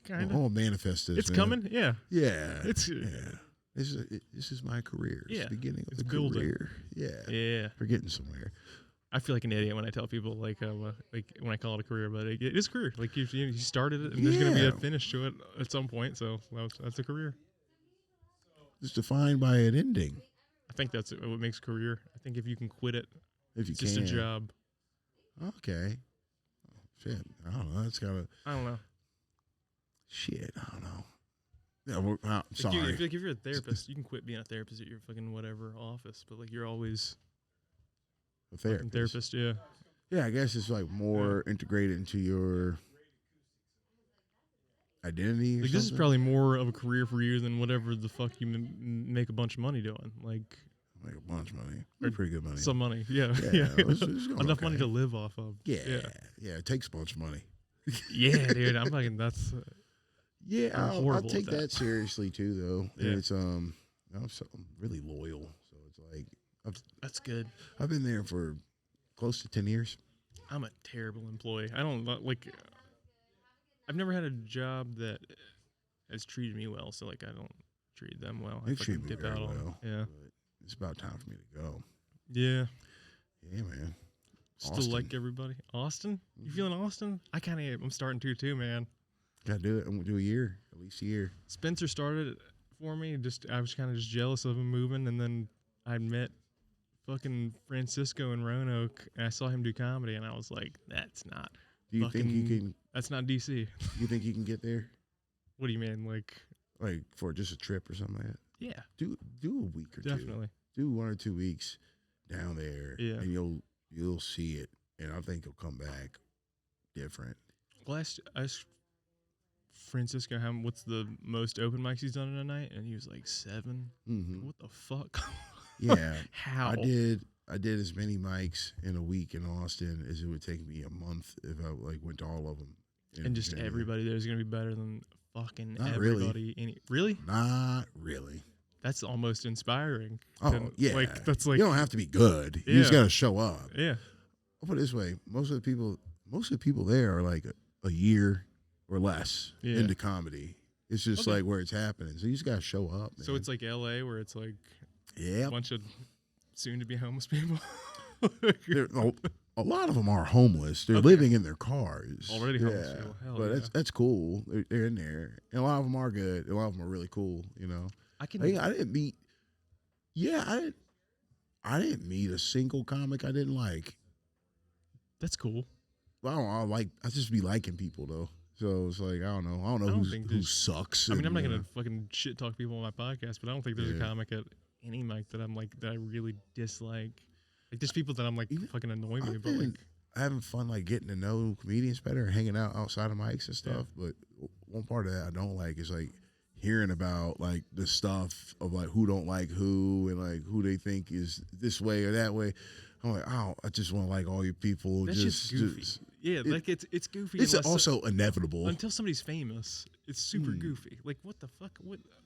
Kind of. I'll manifest this. It's man. coming. Yeah. Yeah. Yeah. This is my career. It's the beginning of the building. career. Yeah. Yeah. We're getting somewhere. I feel like an idiot when I tell people like when I call it a career, but it is a career. Like you started it, and there's gonna be a finish to it at some point. So that's a career. It's defined by an ending. I think that's what makes a career. I think if you can quit it, it's just a job. Okay. Oh, shit. I don't know. I don't know. Shit. I don't know. Yeah, I'm sorry. If you're a therapist, you can quit being a therapist at your fucking whatever office, but like you're always a therapist. Yeah. Yeah, I guess it's like more integrated into your identity. Like this is probably more of a career for you than whatever the fuck you make a bunch of money doing. Like make a bunch of money, pretty good money. Some money, yeah. It's Enough money to live off of. Yeah. It takes a bunch of money. Yeah, dude, I'm fucking. That's. I'll take that seriously too, though. Yeah. It's I'm really loyal, so it's like that's good. I've been there for close to 10 years. I'm a terrible employee. I don't like. I've never had a job that has treated me well, so like I don't treat them well. They treat me very well. Yeah, it's about time for me to go. Yeah. Yeah, man. Still like everybody. Austin? You feeling Austin? I kind of. I'm starting to too, man. Gotta do it. I'm gonna do a year, at least a year. Spencer started it for me. I was kind of just jealous of him moving, and then I met fucking Francisco in Roanoke, and I saw him do comedy, and I was like, that's not. Do you think you can? That's not DC. You think you can get there? What do you mean, like for just a trip or something like that? Yeah. Do a week or Definitely. two. Do 1 or 2 weeks down there. Yeah. And you'll see it, and I think you'll come back different. Well, I asked Francisco what's the most open mics he's done in a night, and he was like 7. Mm-hmm. What the fuck? Yeah. How? I did as many mics in a week in Austin as it would take me a month if I went to all of them. And just everybody there's gonna be better than fucking Not everybody. Really. Really? Not really. That's almost inspiring. Oh, yeah. Like that's like you don't have to be good. Yeah. You just gotta show up. Yeah. I'll put it this way: most of the people there are like a year or less into comedy. It's just like where it's happening. So you just gotta show up. Man. So it's like LA, where it's like a bunch of soon-to-be homeless people. A lot of them are homeless. They're living in their cars. Already homeless people. Hell but yeah. that's cool. They're in there. And a lot of them are good. A lot of them are really cool, you know. I didn't meet a single comic I didn't like. That's cool. I don't know. I just be liking people though. So it's like I don't know who sucks. I mean, I'm not gonna fucking shit talk people on my podcast, but I don't think there's a comic at any mic that I'm like that I really dislike. Like there's people that I'm like fucking annoy me, I've but like been having fun like getting to know comedians better, hanging out outside of mics and stuff. But one part of that I don't like is like hearing about like the stuff of like who don't like who and like who they think is this way or that way. I'm like, oh, I just want to like all you people. That's just goofy. Like it's goofy. It's also inevitable until somebody's famous. It's super goofy. Like what the fuck?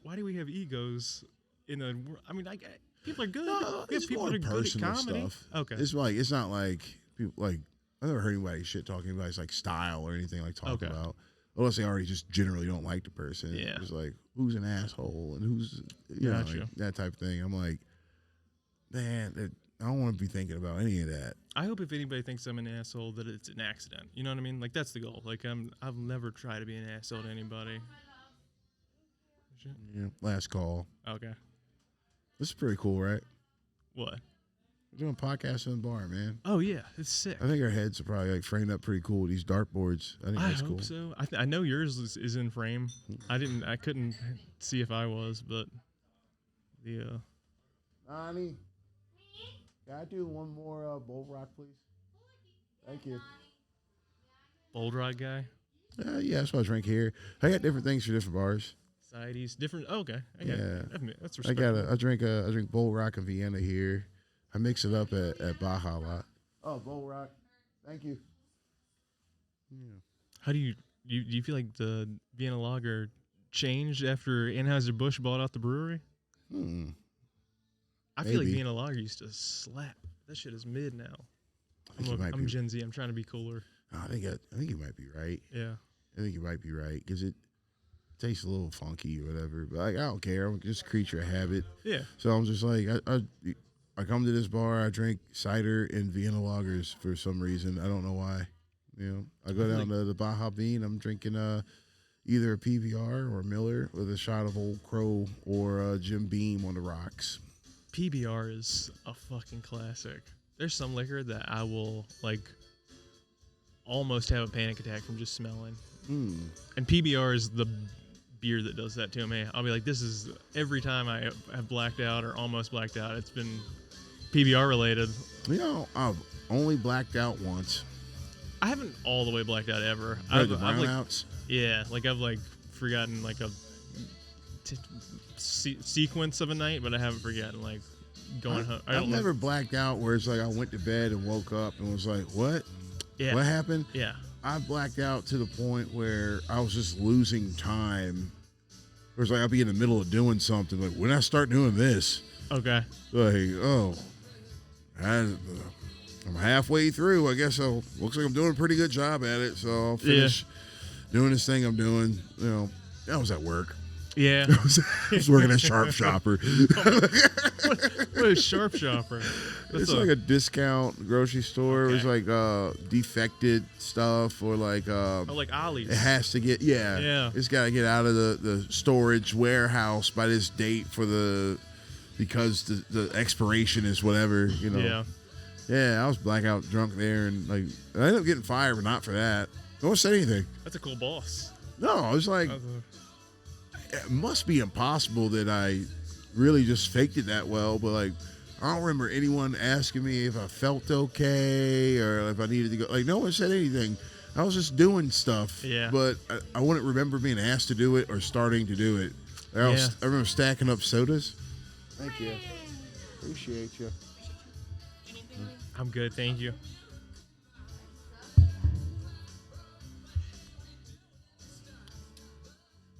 Why do we have egos in a? I mean, like people are good. No, it's people more that are personal good at comedy. stuff. Okay, it's not like people like I never heard anybody shit talking about like style or anything like talking about. Unless they already just generally don't like the person. Yeah. It's like, who's an asshole and who's, you know, like, that type of thing. I'm like, man, I don't want to be thinking about any of that. I hope if anybody thinks I'm an asshole that it's an accident. You know what I mean? Like, that's the goal. Like, I've never tried to be an asshole to anybody. Yeah, last call. Okay. This is pretty cool, right? What? We're doing podcasts in the bar, man. Oh, yeah. It's sick. I think our heads are probably like framed up pretty cool with these dartboards. I think that's cool. I hope so. I know yours is in frame. I couldn't see if I was, but the Nani, can I do one more Bold Rock, please? Thank you. Bold Rock guy? Yeah, that's what I drink here. I got different things for different bars. Societies, different. Oh, okay. That's I respectable. I drink Bold Rock and Vienna here. I mix it up at Baja a lot. Oh, Bold Rock. Thank you. Yeah. How do you feel like the Vienna Lager changed after Anheuser-Busch bought out the brewery? I feel like Vienna Lager used to slap. That shit is mid now. I'm Gen Z. I'm trying to be cooler. I think you might be right. Yeah. I think you might be right because it tastes a little funky or whatever. But like, I don't care. I'm just a creature of habit. Yeah. So I'm just like, I come to this bar, I drink cider and Vienna lagers for some reason. I don't know why. You know, I go down to the Baja Bean. I'm drinking either a PBR or Miller with a shot of Old Crow or Jim Beam on the rocks. PBR is a fucking classic. There's some liquor that I will like almost have a panic attack from just smelling. And PBR is the beer that does that to me. I'll be like, this is every time I have blacked out or almost blacked out, it's been PBR related. You know, I've only blacked out once. I haven't all the way blacked out ever. I've brownouts. Yeah, like I've like forgotten like a sequence of a night, but I haven't forgotten like going home. I've never blacked out where it's like I went to bed and woke up and was like, what? Yeah. What happened? Yeah. I blacked out to the point where I was just losing time. It was like I'll be in the middle of doing something. Like, when I start doing this. Okay. Like, oh. I'm halfway through. I guess looks like I'm doing a pretty good job at it. So I'll finish doing this thing I'm doing. You know, I was at work. Yeah. I was working at Sharp Shopper. What is Sharp Shopper? It's like a discount grocery store. Okay. It was like defected stuff or like like Ollie's. It has to get It's got to get out of the storage warehouse by this date because the expiration is whatever, you know. Yeah. Yeah, I was blackout drunk there and like I ended up getting fired, but not for that. No one said anything. That's a cool boss. No, I was like it must be impossible that I really just faked it that well, but like I don't remember anyone asking me if I felt okay or if I needed to go. Like no one said anything. I was just doing stuff. Yeah. But I wouldn't remember being asked to do it or starting to do it. I remember stacking up sodas. Thank you. Appreciate you. I'm good, thank you.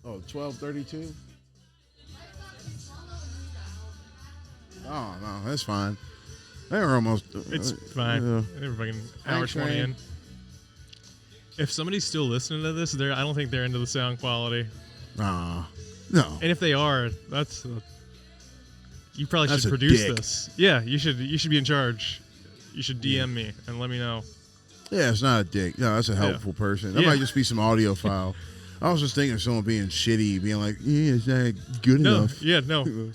Oh, 12:32? Oh, no, that's fine. They were almost... It's fine. They were fucking hour 20 in. If somebody's still listening to this, I don't think they're into the sound quality. No. And if they are, that's... you probably should produce this. Yeah, you should be in charge. You should DM me and let me know. Yeah, it's not a dick. No, that's a helpful person. That might just be some audio file. I was just thinking of someone being shitty, being like, yeah, it's not good enough. Yeah, no.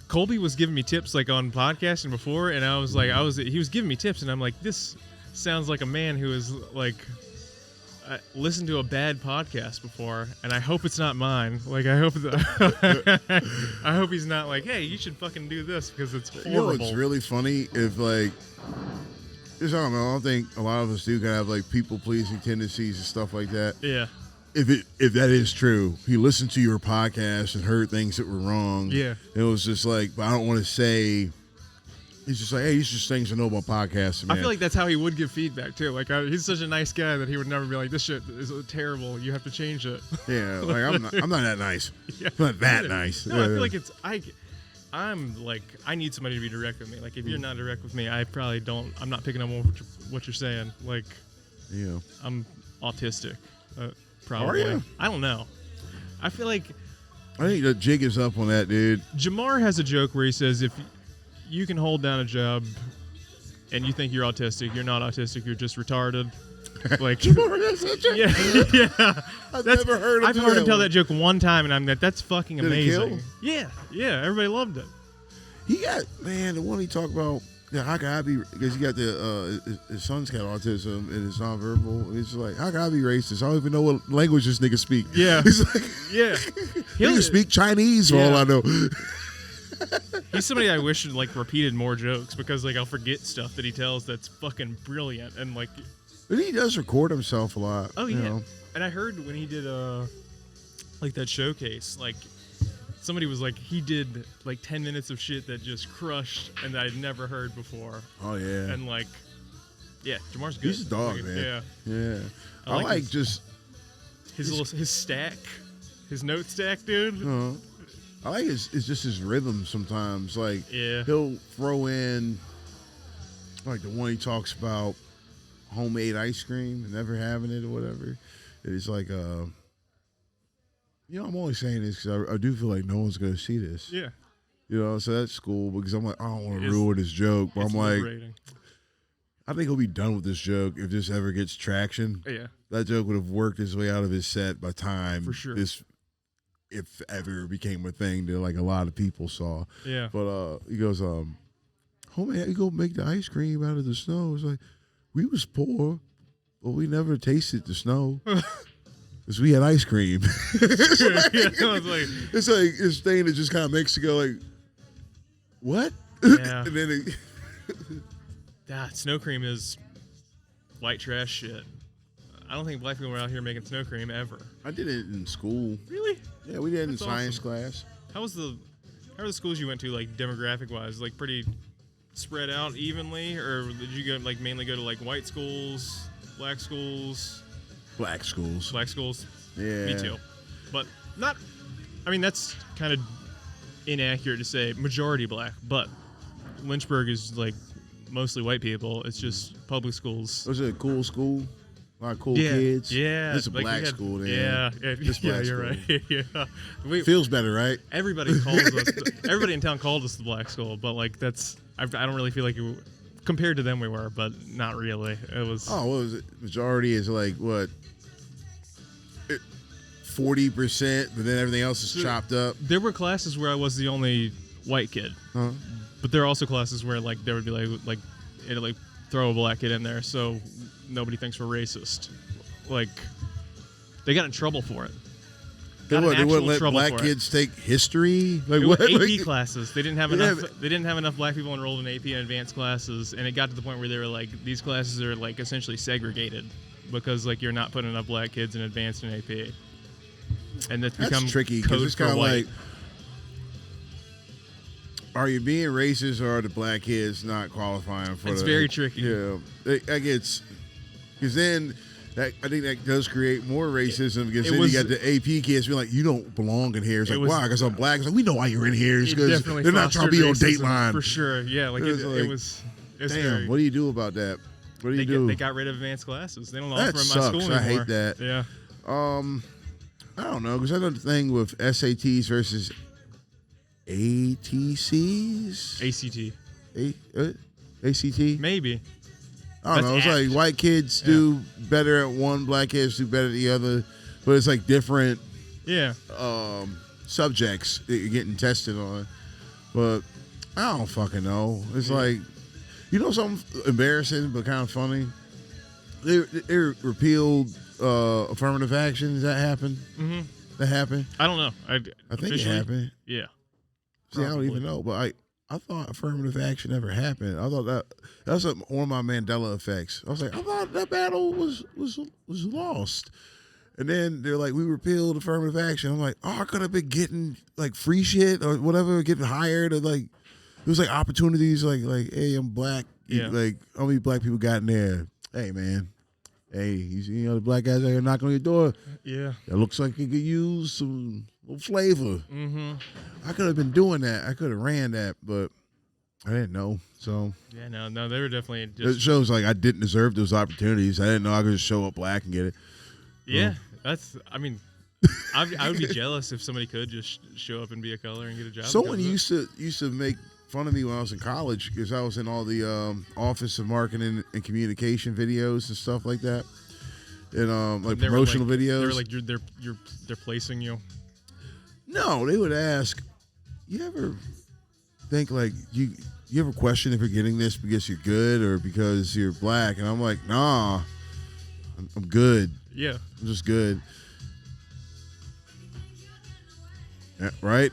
Colby was giving me tips like on podcasting before, and he was giving me tips, and I'm like, this sounds like a man who is like listened to a bad podcast before, and I hope it's not mine. Like, I hope I hope he's not like, hey, you should fucking do this because it's horrible. You know what's really funny? If, like, I don't know, I don't think a lot of us do kind of have, like, people-pleasing tendencies and stuff like that. Yeah. If that is true, he listened to your podcast and heard things that were wrong. Yeah. It was just like, but I don't want to say. He's just like, hey, these just things to know about podcasting, man. I feel like that's how he would give feedback too. Like, he's such a nice guy that he would never be like, this shit is terrible. You have to change it. Yeah, like I'm not that nice. Yeah. I'm not that nice. No, I feel like I'm like, I need somebody to be direct with me. Like, if you're not direct with me, I probably don't. I'm not picking up on what you're saying. Like, yeah, I'm autistic. Probably. Are you? I don't know. I feel like I think the jig is up on that, dude. Jamar has a joke where he says, if you can hold down a job and you think you're autistic, you're not autistic, you're just retarded. Like, Jamar has that joke? Yeah. I've never heard him I've heard him tell that joke one time, and I'm like, that's fucking amazing. Did it kill? Yeah, everybody loved it. He got, man, the one he talked about, yeah, how can I be, because he got his son's got autism and it's nonverbal. And it's like, how can I be racist? I don't even know what language this nigga speak. Yeah. He's like, yeah. He can speak Chinese for all I know. He's somebody I wish like repeated more jokes because like I'll forget stuff that he tells that's fucking brilliant and like. But he does record himself a lot. Oh yeah. Know? And I heard when he did like that showcase, like somebody was like he did like 10 minutes of shit that just crushed and that I'd never heard before. Oh yeah. And like, yeah, Jamar's good. He's a dog, like, man. Yeah. I like just his stack, his note stack, dude. I like it's just his rhythm sometimes. Like, he'll throw in, like, the one he talks about homemade ice cream and never having it or whatever. It's like, you know, I'm only saying this because I do feel like no one's going to see this. Yeah. You know, so that's cool because I'm like, I don't want to ruin his joke. But I'm like, I think he'll be done with this joke if this ever gets traction. Yeah. That joke would have worked his way out of his set by time for sure. If ever became a thing that like a lot of people saw. Yeah. But he goes, homie, you go make the ice cream out of the snow. It's like, we was poor, but we never tasted the snow. Because we had ice cream. It's like this thing that just kind of makes you go like, what? Yeah. And then snow cream is white trash shit. I don't think black people were out here making snow cream ever. I did it in school. Really? Yeah, we did it in That's science awesome. class. How are the schools you went to, like, demographic-wise? Like, pretty spread out evenly? Or did you go, like, mainly go to, like, white schools, black schools? Black schools. Black schools? Yeah. Me too. But not... I mean, that's kind of inaccurate to say majority black, but Lynchburg is, like, mostly white people. It's just public schools. Was it a cool school? A lot of cool kids. Yeah. It's a black school then. Yeah. It's black you're school. Right. Yeah. Feels better, right? Everybody calls us. Everybody in town called us the black school, but like that's. I don't really feel like compared to them we were, but not really. It was. Oh, what was it? Majority is like what? 40%, but then everything else is chopped up. There were classes where I was the only white kid, but there are also classes where like there would be like it'd like throw a black kid in there, so nobody thinks we're racist. Like, they got in trouble for it. They wouldn't let black kids take history. Like what? AP classes. They didn't have enough. They didn't have enough black people enrolled in AP and advanced classes, and it got to the point where they were like, these classes are like essentially segregated because like you're not putting enough black kids in advanced and AP, and that's become tricky because it's kind of like. Are you being racist or are the black kids not qualifying for It's very tricky. Yeah. I guess, because then I think that does create more racism because then you got the AP kids being like, you don't belong in here. It's like, why? Because I'm black. It's like, we know why you're in here. It's because they're not trying to be on Dateline. For sure. Yeah. Like, it was damn, what do you do about that? What do you do? They got rid of advanced classes. They don't offer that them sucks. at my school anymore. I hate that. Yeah. I don't know, because I know the thing with SATs versus ATCs? ACT? Maybe. I don't know. It's like white kids do better at one, black kids do better at the other, but it's like different subjects that you're getting tested on. But I don't fucking know. It's like, you know something embarrassing but kind of funny? They repealed affirmative action? Does that happen? Mm-hmm. That happened? I don't know. I think it happened. Yeah. See, I don't even know, but I thought affirmative action never happened. I thought that's one of my Mandela effects. I was like, I thought that battle was lost. And then they're like, we repealed affirmative action. I'm like, oh, I could have been getting like free shit or whatever, getting hired, or like it was like opportunities, like hey, I'm black. Yeah. Like how many black people got in there? Hey man, hey, you know the black guys out here knocking on your door. Yeah. It looks like you could use some little flavor. Mm-hmm. I could have been doing that. I could have ran that, but I didn't know. So yeah, no, they were definitely it shows like I didn't deserve those opportunities. I didn't know I could just show up black and get it. Yeah, I mean, I would be jealous if somebody could just show up and be a color and get a job. Someone used to make fun of me when I was in college because I was in all the Office of Marketing and Communication videos and stuff like that, and like promotional videos. They were like they're placing you. No, they would ask, you ever think like you ever question if you're getting this because you're good or because you're black? And I'm like, nah, I'm good. Yeah. I'm just good. Yeah, right?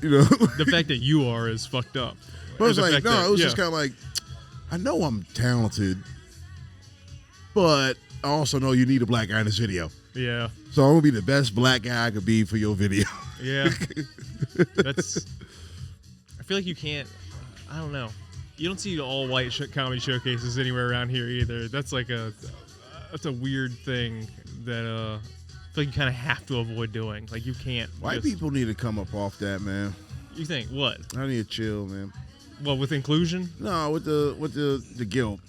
You know? The fact that you are is fucked up. But I was like, no, it was just kind of like, I know I'm talented, but I also know you need a black guy in this video. Yeah. So I'm going to be the best black guy I could be for your video. Yeah. I feel like you can't, I don't know. You don't see all white comedy showcases anywhere around here either. That's like that's a weird thing that I feel like you kind of have to avoid doing. Like you can't. White people need to come up off that, man. You think what? I need to chill, man. Well, with inclusion? No, with the guilt.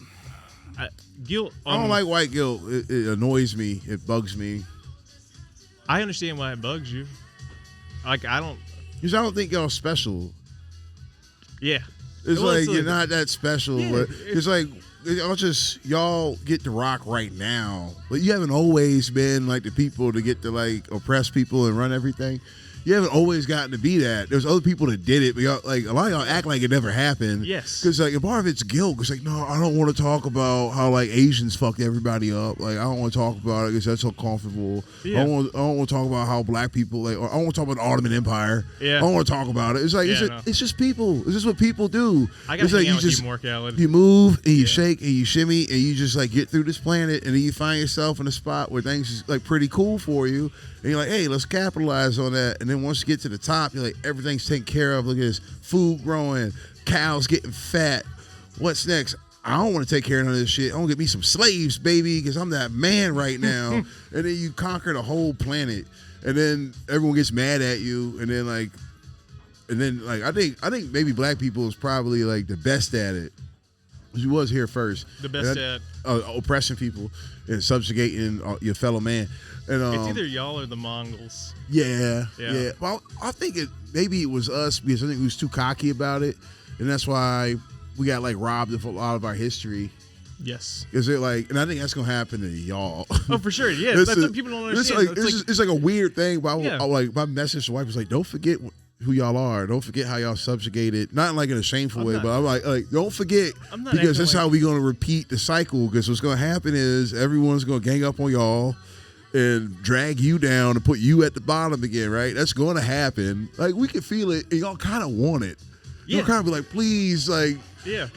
Guilt. I don't like white guilt. It annoys me. It bugs me. I understand why it bugs you. Like I don't. Because I don't think y'all special. Yeah. It's like you're not that special. Yeah, but it's like y'all get to rock right now. But you haven't always been like the people to get to like oppress people and run everything. You haven't always gotten to be that. There's other people that did it, but y'all, like a lot of y'all act like it never happened. Yes. Because like a part of it's guilt. It's like, no, I don't want to talk about how like Asians fucked everybody up. Like I don't want to talk about it because that's so comfortable. Yeah. I don't want to talk about how black people like. Or I don't want to talk about the Ottoman Empire. Yeah. I don't want to talk about it. It's like it's just people. It's just what people do. I got to hang like out with you more, Khalid. You move and you shake and you shimmy and you just like get through this planet and then you find yourself in a spot where things is like pretty cool for you and you're like, hey, let's capitalize on that. And then once you get to the top, you're like, everything's taken care of. Look at this, food growing, cows getting fat. What's next? I don't want to take care of none of this shit. I want to get me some slaves, baby, because I'm that man right now. And then you conquer the whole planet, and then everyone gets mad at you, and then I think maybe black people is probably like the best at it. You was here first. The best at oppressing people and subjugating your fellow man. And it's either y'all or the Mongols. Yeah. Well, I think maybe it was us because I think we was too cocky about it, and that's why we got like robbed of a lot of our history. Yes. Is it like, and I think that's gonna happen to y'all. Oh, for sure. Yeah, that's what people don't understand. It's like a weird thing. But like my message to wife was like, don't forget who y'all are. Don't forget how y'all subjugated. Not like in a shameful way, but I'm like don't forget because that's how we gonna repeat the cycle. Because what's gonna happen is everyone's gonna gang up on y'all and drag you down and put you at the bottom again, right? That's going to happen. Like, we can feel it, and y'all kind of want it. Y'all kind of be like, please, like,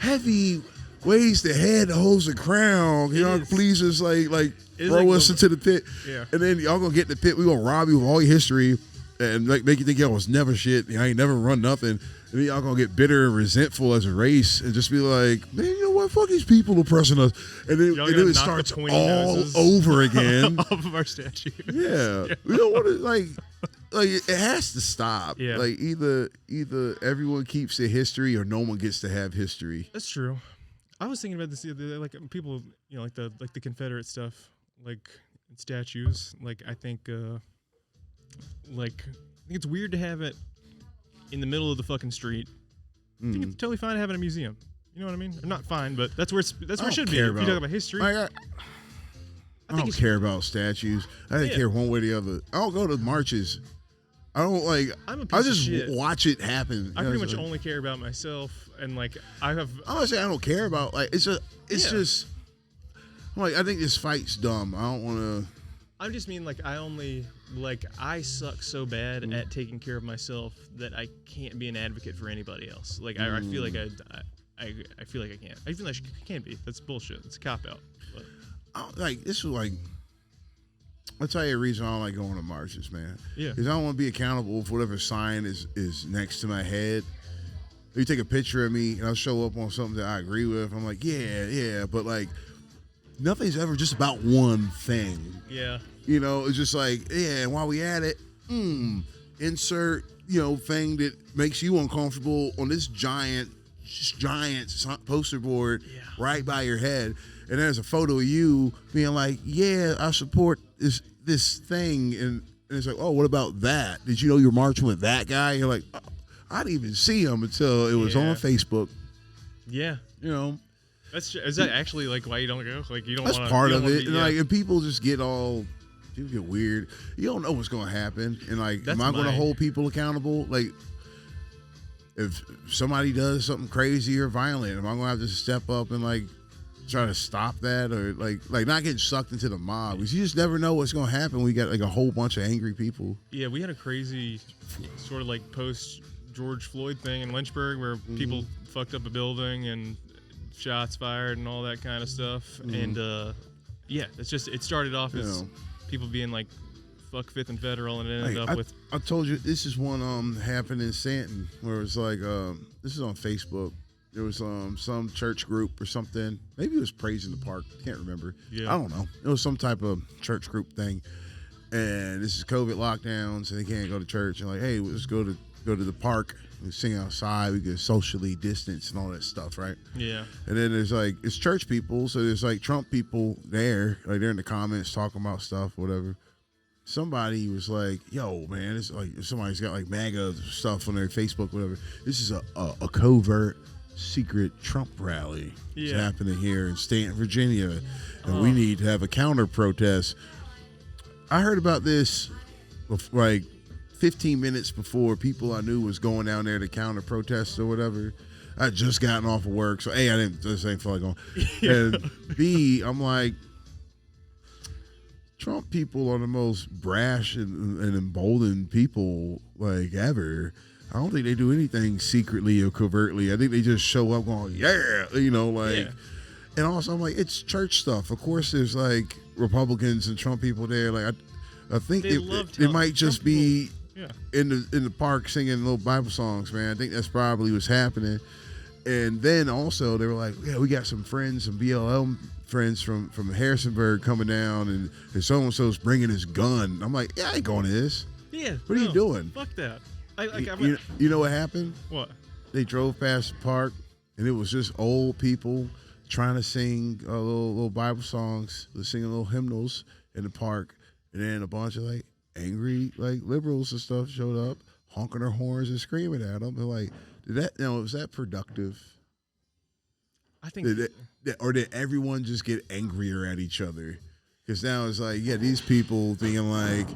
heavy weighs the head, holds the crown. Y'all please just, like throw us into the pit. Yeah. And then y'all going to get in the pit. We going to rob you of all your history and like make you think y'all was never shit. I ain't never run nothing. And then y'all going to get bitter and resentful as a race and just be like, man, you know what? Fuck these people oppressing us. And then it starts all over again. Off of our statue. Yeah. We don't want to, like it has to stop. Yeah. Like, either everyone keeps their history or no one gets to have history. That's true. I was thinking about this the other day, like people, you know, like the Confederate stuff, like statues. Like, I think it's weird to have it in the middle of the fucking street. I think it's totally fine to have it in a museum. You know what I mean? Or not fine, but that's where it should be. If you talk about history. I don't care about statues. I don't care one way or the other. I don't go to marches. I don't like. I just watch it happen. I pretty much only care about myself, and like I have. I'm not saying I don't care about it's just. I'm like, I think this fight's dumb. I don't want to. I just mean like I suck so bad at taking care of myself that I can't be an advocate for anybody else. Like I feel like I feel like I can't. I feel like I can't be. That's bullshit. It's a cop out. Like this was like. I'll tell you a reason I don't like going to marches, man. Yeah. Because I don't want to be accountable for whatever sign is next to my head. You take a picture of me and I'll show up on something that I agree with. I'm like, yeah, but like nothing's ever just about one thing. Yeah. You know, it's just like, yeah, and while we at it, insert, thing that makes you uncomfortable on this giant poster board right by your head. And there's a photo of you being like, yeah, I support this thing. And it's like, oh, what about that? Did you know you're marching with that guy? You're like, oh, I didn't even see him until it was on Facebook. Yeah. Is that actually like why you don't go? Like you don't want to. That's part of it. And people just get weird. You don't know what's going to happen. And like, am I going to hold people accountable? Like, if somebody does something crazy or violent, am I going to have to step up and like try to stop that, or like not getting sucked into the mob? Because you just never know what's going to happen. We got like a whole bunch of angry people. Yeah, we had a crazy sort of like post George Floyd thing in Lynchburg where people fucked up a building and shots fired and all that kind of stuff. And it started off as people being like fuck Fifth and Federal, and it ended up with. I told you this is one happened in Staunton where it was like this is on Facebook. There was some church group or something. Maybe it was Praise in the Park. Can't remember. Yeah. I don't know. It was some type of church group thing. And this is COVID lockdowns, and they can't go to church. And like, hey, let's go to the park. We sing outside. We can socially distance and all that stuff, right? Yeah. And then there's like, it's church people. So there's like Trump people there. Like they're in the comments talking about stuff, whatever. Somebody was like, yo, man, it's like somebody's got like MAGA stuff on their Facebook, whatever. This is a covert secret Trump rally is happening here in Staunton, Virginia, and we need to have a counter protest. I heard about this like 15 minutes before people I knew was going down there to counter protest or whatever. I had just gotten off of work, so A, I didn't feel like going, and B, I'm like, Trump people are the most brash and emboldened people like ever. I don't think they do anything secretly or covertly. I think they just show up going, and also I'm like, it's church stuff. Of course, there's like Republicans and Trump people there. Like I think it might just be in the park singing little Bible songs, man. I think that's probably what's happening. And then also they were like, yeah, we got some friends, some BLM friends from Harrisonburg coming down, and so and so's bringing his gun. I'm like, yeah, I ain't going to this. Yeah. What are you doing? Fuck that. You know what happened? What? They drove past the park, and it was just old people trying to sing little Bible songs, singing little hymnals in the park, and then a bunch of like angry like liberals and stuff showed up, honking their horns and screaming at them. And like, was that productive? I think. Or did everyone just get angrier at each other? Because now it's like, these people being like,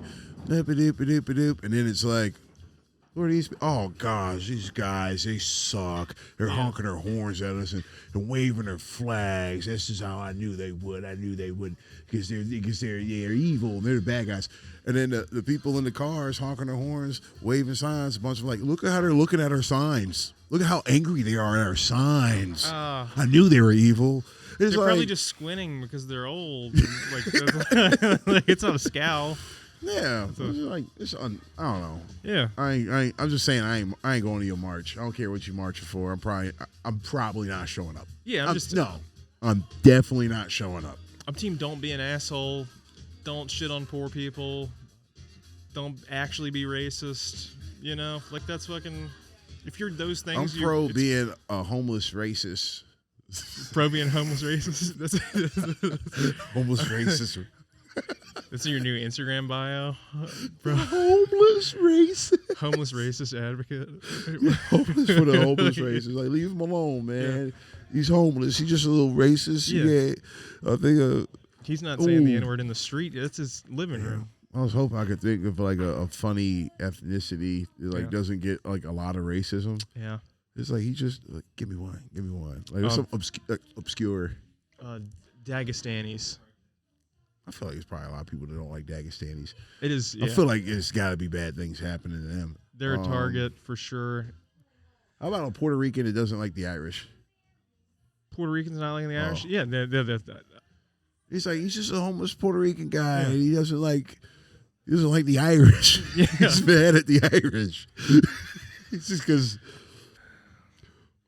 doop-a-doop-a-doop-a-doop, and then it's like, who are these? Oh gosh, these guys, they suck. They're honking their horns at us and waving their flags. This is how I knew they would. I knew they would because they're evil. They're the bad guys. And then the people in the cars honking their horns, waving signs. A bunch of like, look at how they're looking at our signs. Look at how angry they are at our signs. I knew they were evil. They're probably just squinting because they're old. Like it's not a scowl. Yeah, so, I don't know. Yeah, I'm just saying I ain't going to your march. I don't care what you marching for. I'm probably not showing up. Yeah, I'm definitely not showing up. I'm team. Don't be an asshole. Don't shit on poor people. Don't actually be racist. Like that's fucking. If you're those things, I'm pro being a homeless racist. Pro being homeless racist. That's homeless racist. That's in your new Instagram bio, bro. Homeless racist. Homeless racist advocate. Homeless for the homeless racist. Like, leave him alone, man. Yeah. He's homeless. He's just a little racist. Yeah. I think. He's not saying the N-word in the street. That's his living room. I was hoping I could think of like a funny ethnicity that doesn't get like a lot of racism. Yeah. It's like he just like, give me one. Like some obscure. Dagestanis. I feel like there's probably a lot of people that don't like Dagestanis. It is. Yeah. I feel like it's got to be bad things happening to them. They're a target for sure. How about a Puerto Rican that doesn't like the Irish? Puerto Ricans not liking the Irish? Oh. Yeah, they're He's just a homeless Puerto Rican guy. Yeah. And he doesn't like the Irish. Yeah. He's mad at the Irish. It's just because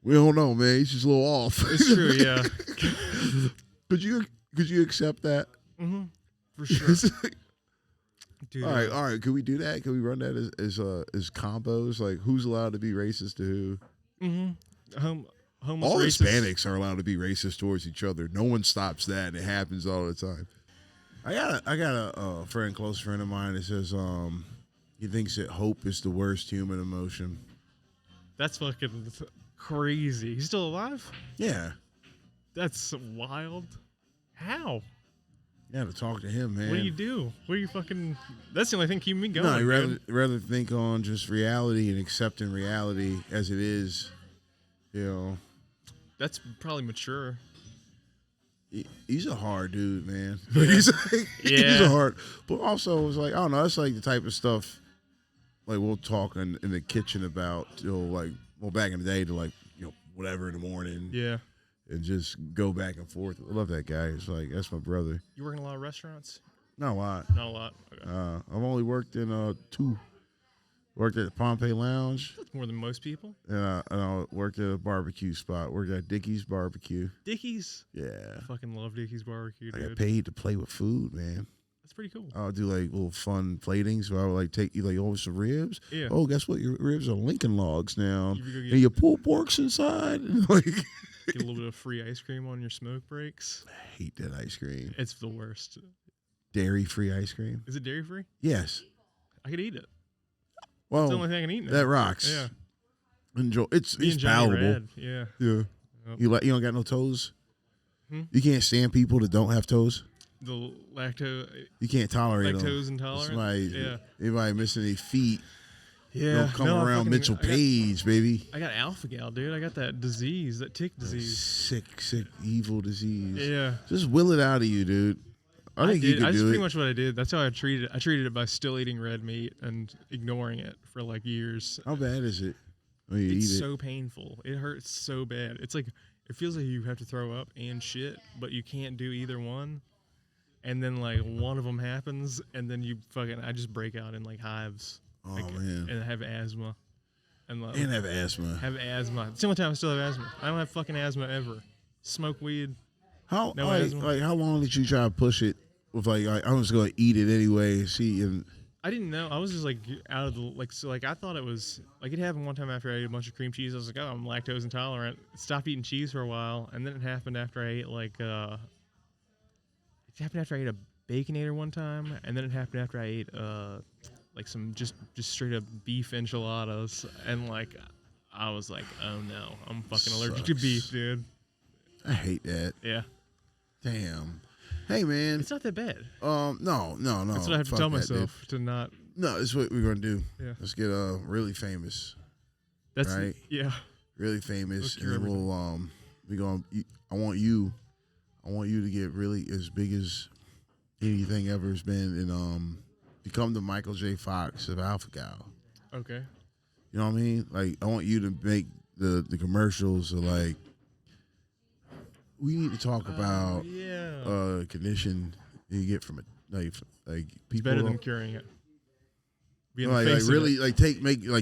we don't know, man. He's just a little off. It's true, yeah. Could you accept that? Mm-hmm. For sure. Dude, all right. Can we do that? Can we run that as combos? Like, who's allowed to be racist to who? Mm-hmm. All racist. Hispanics are allowed to be racist towards each other. No one stops that. It happens all the time. I got a close friend of mine that says he thinks that hope is the worst human emotion. That's fucking crazy. He's still alive? Yeah. That's wild. How? You got to talk to him, man. What do you do? What do you fucking... That's the only thing keeping me going. No, you rather think on just reality and accepting reality as it is, you know. That's probably mature. He's a hard dude, man. Yeah. He's a hard... But also, it's like, I don't know, that's like the type of stuff, like, we'll talk in the kitchen about, back in the day to, like, whatever in the morning. Yeah. And just go back and forth. I love that guy. It's like, that's my brother. You work in a lot of restaurants? Not a lot. Not a lot. Okay. I've only worked in 2. Worked at the Pompey Lounge. That's more than most people. And I worked at a barbecue spot. Worked at Dickie's Barbecue. Dickie's? Yeah. I fucking love Dickie's Barbecue, dude. I got paid to play with food, man. That's pretty cool. I'll do like little fun platings where I would like take you like, some ribs. Yeah. Oh, guess what? Your ribs are Lincoln logs now. And your pulled pork's inside. Like, get a little bit of free ice cream on your smoke breaks. I hate that ice cream. It's the worst. Dairy-free ice cream? Is it dairy-free? Yes. I could eat it. Well, it's the only thing I can eat now. That rocks. Yeah. Enjoy. It's palatable. Rad. Yeah. Yeah. Yep. You don't got no toes? You can't stand people that don't have toes? The lactose. You can't tolerate lactose them. intolerant. Anybody missing their feet. Yeah. Don't come around Mitchell Page, baby. I got alpha gal, dude. I got that disease, that tick disease. Sick, evil disease. Yeah. Just will it out of you, dude. I think you could do it. That's pretty much what I did. That's how I treated it. I treated it by still eating red meat and ignoring it for like years. How bad is it when you eat it? It's so painful. It hurts so bad. It's like, it feels like you have to throw up and shit, but you can't do either one. And then like one of them happens, and then I just break out in like hives. Oh, man. And have asthma. And have asthma. Have asthma. It's the only time I still have asthma. I don't have fucking asthma ever. Smoke weed. How long did you try to push it with I'm just gonna eat it anyway? See, and I didn't know. I was just like out of the I thought it was like it happened one time after I ate a bunch of cream cheese. I was like, oh, I'm lactose intolerant. Stopped eating cheese for a while, and then it happened after I ate it happened after I ate a Baconator one time, and then it happened after I ate some just straight up beef enchiladas, and like I was like, oh no, I'm fucking allergic to beef, dude. I hate that. Yeah. Damn. Hey, man. It's not that bad. No. That's what I have to tell myself to not. No, that's what we're gonna do. Yeah. Let's get really famous. That's right. Yeah. Really famous, and then I want you to get really as big as anything ever has been, and become the Michael J. Fox of Alpha Gal. Okay. You know what I mean? Like, I want you to make the commercials of like, we need to talk about condition you get from it, like people. It's better than curing it. Make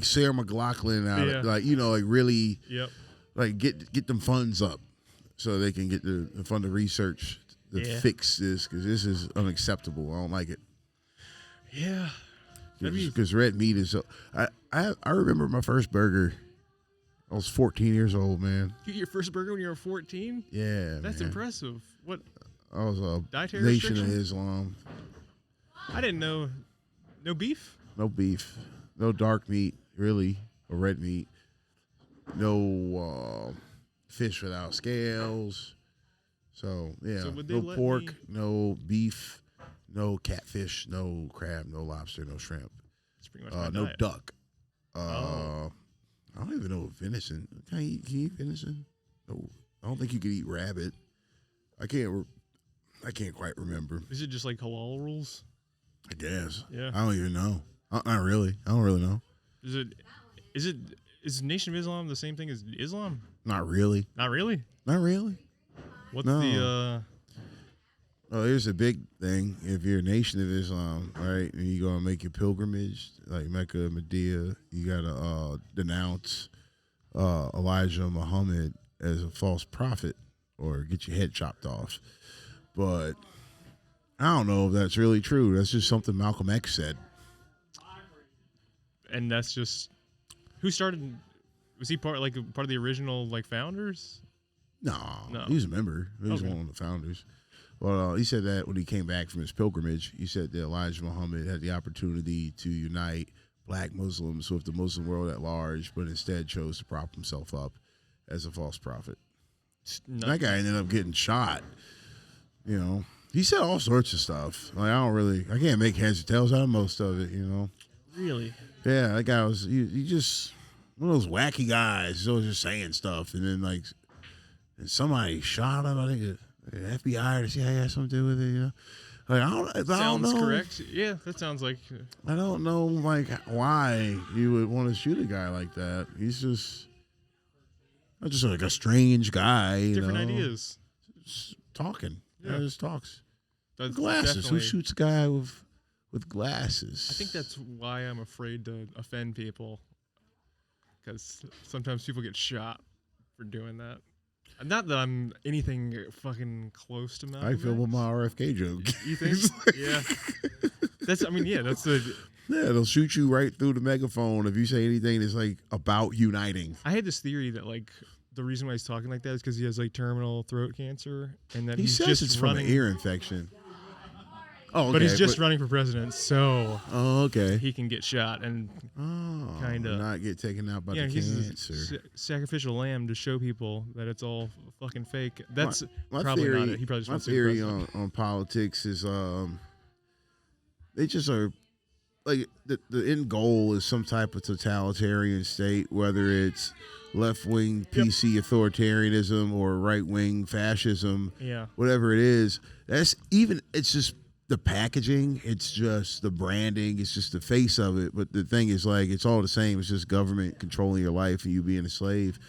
Sarah McLachlan out of it, really. Yep. Like get them funds up so they can get the fund the research to fix this, because this is unacceptable. I don't like it. Yeah. Because red meat is. I remember my first burger. I was 14 years old, man. You get your first burger when you were 14? Yeah, that's impressive. What? I was a dietary Nation restriction? of Islam. I didn't know. No beef? No beef. No dark meat, really, or red meat. No fish without scales. So, yeah. So no pork, no beef, no catfish, no crab, no lobster, no shrimp. That's pretty much my no diet. duck. I don't even know venison. Can you eat venison? No. I don't think you can eat rabbit. I can't. I can't quite remember. Is it just like halal rules? I guess. Yeah. I don't even know. Not really. I don't really know. Is Nation of Islam the same thing as Islam? Not really. Not really. Not really. What's No. the Oh, here's a big thing. If you're a Nation of Islam, right, and you go and make your pilgrimage, like Mecca, Medina, you gotta denounce Elijah Muhammad as a false prophet or get your head chopped off. But I don't know if that's really true. That's just something Malcolm X said. And that's just who started? Was he part of the original founders? No, No. he was a member. He was Okay. one of the founders. Well, he said that when he came back from his pilgrimage, he said that Elijah Muhammad had the opportunity to unite black Muslims with the Muslim world at large, but instead chose to prop himself up as a false prophet. That guy ended up getting shot. You know, he said all sorts of stuff. Like I can't make heads or tails out of most of it. You know. Really? Yeah, that guy was he just one of those wacky guys. He was just saying stuff, and then and somebody shot him. I think the FBI or the CIA had something to do with it. You know, I don't know. Sounds correct. Yeah, that sounds like. I don't know why you would want to shoot a guy like that. He's just like a strange guy. Different ideas. Just talking. Yeah. Just talks. That's Glasses. Who definitely- shoots a guy with glasses? I think that's why I'm afraid to offend people, because sometimes people get shot for doing that. Not that I'm anything fucking close to Malcolm I feel X. with my RFK joke. You think? Yeah. That's the. Yeah, they'll shoot you right through the megaphone if you say anything that's about uniting. I had this theory that the reason why he's talking like that is because he has terminal throat cancer, and that He he's says just it's running. from an ear infection. Oh, okay, but he's just running for president, so Oh, okay. he can get shot and kinda. not get taken out by the he's cancer. a sacrificial lamb to show people that it's all fucking fake. That's My probably theory, not it. He probably just my wants to be theory president. on politics is they just are the end goal is some type of totalitarian state, whether it's left-wing PC authoritarianism or right-wing fascism, Yeah. whatever it is. It's just the packaging, it's just the branding, it's just the face of it. But the thing is, it's all the same. It's just government controlling your life and you being a slave.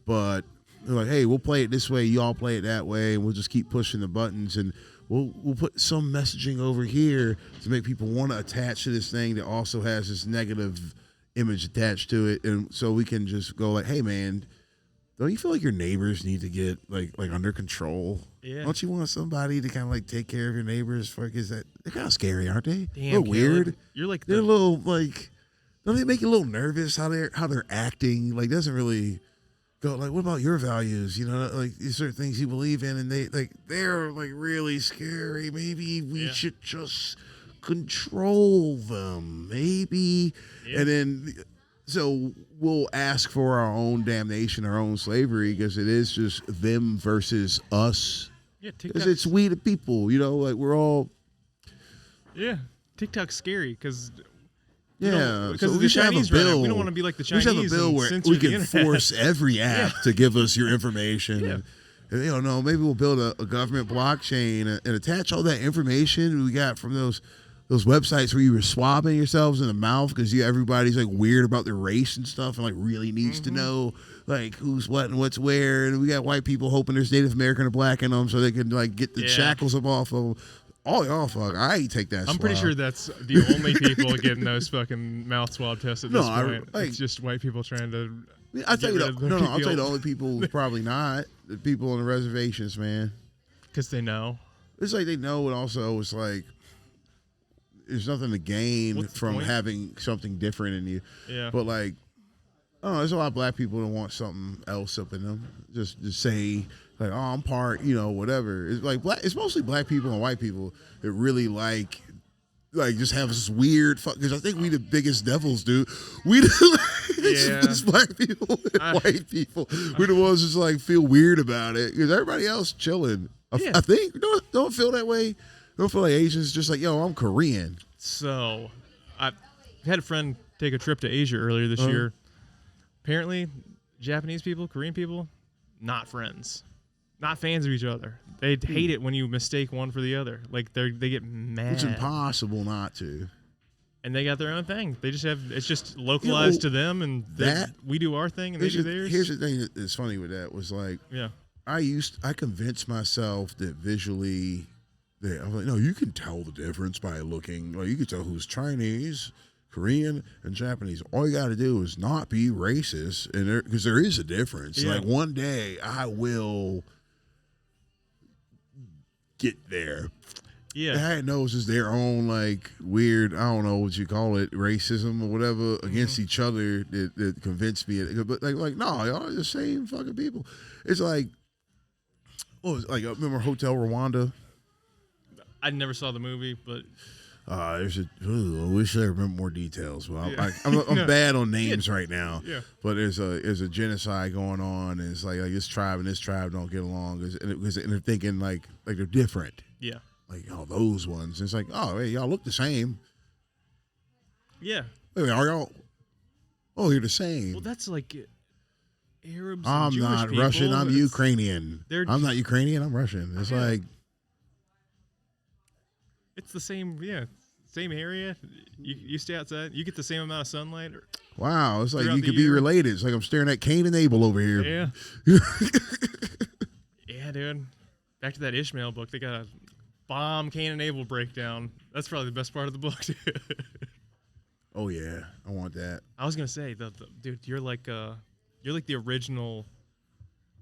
But they're like, hey, we'll play it this way, you all play it that way, and we'll just keep pushing the buttons, and we'll put some messaging over here to make people want to attach to this thing that also has this negative image attached to it, and so we can just go hey, man, don't you feel like your neighbors need to get under control? Yeah. Don't you want somebody to kind of take care of your neighbors? Is that they're kind of scary, aren't they? Damn, a little weird. Caleb. You're They're a little don't they make you a little nervous how they're acting? Doesn't really go what about your values? You know, these certain things you believe in, and they're really scary. Maybe we should just control them, maybe. Yeah. And then so we'll ask for our own damnation, our own slavery, because it is just them versus us. Yeah, Because it's we the people, we're all. Yeah, TikTok's scary because. Yeah, because so of we the should have a Chinese right now. bill. We don't want to be like the We Chinese. should have a bill and where censor we the can internet. force every app to give us your information. Yeah. And, maybe we'll build a government blockchain and attach all that information we got from those websites where you were swabbing yourselves in the mouth because everybody's weird about their race and stuff and really needs to know who's what and what's where. And we got white people hoping there's Native American or black in them so they can get the shackles up off of them. Oh, y'all fuck! I take that. I'm pretty sure that's the only people getting those fucking mouth swab tests at this point. It's just white people trying to. I'll tell you rid of the I'll tell you the guilt. only people probably not the people on the reservations, man. Because they know. It's they know, and also it's there's nothing to gain What's the from point? having something different in you. Yeah. But there's a lot of black people that want something else up in them. Just to say oh, I'm part, whatever. It's black. It's mostly black people and white people that really just have this weird because I think we the biggest devils, dude. We just black people and white people. We're the ones just feel weird about it because everybody else chilling. I think don't feel that way. Don't feel like Asians just yo, I'm Korean. So, I had a friend take a trip to Asia earlier this year. Apparently, Japanese people, Korean people, not friends. not fans of each other. They hate it when you mistake one for the other. Like they get mad. It's impossible not to. And they got their own thing. They just have it's just localized to them, and we do our thing and they do theirs. Here's the thing that's funny with that was like, I convinced myself that visually, I was like, no, you can tell the difference by looking. Like you can tell who's Chinese, Korean, and Japanese. All you got to do is not be racist, and because there is a difference. Like one day I will get there. Yeah, that knows is their own like weird, I don't know what you call it, racism or whatever against each other that convinced me. But like no, y'all are the same fucking people. It's like, remember Hotel Rwanda? I never saw the movie, but I wish I remember more details. Well, I'm bad on names right now. Yeah, but there's a genocide going on, and it's like this tribe and this tribe don't get along, and they're thinking like they're different. Yeah. Like, those ones. It's like, hey, y'all look the same. Yeah. Wait, are y'all? Oh, you're the same. Well, that's like Arabs. I'm and Jewish not people. Russian. I'm Ukrainian. I'm not Ukrainian. I'm Russian. It's like. It's the same, same area. You stay outside. You get the same amount of sunlight. Wow. It's like you could be related. It's like I'm staring at Cain and Abel over here. Yeah. Yeah, dude. Back to that Ishmael book. They got a bomb Cain and Abel breakdown. That's probably the best part of the book, dude. Oh yeah, I want that. I was gonna say, dude, you're like the original,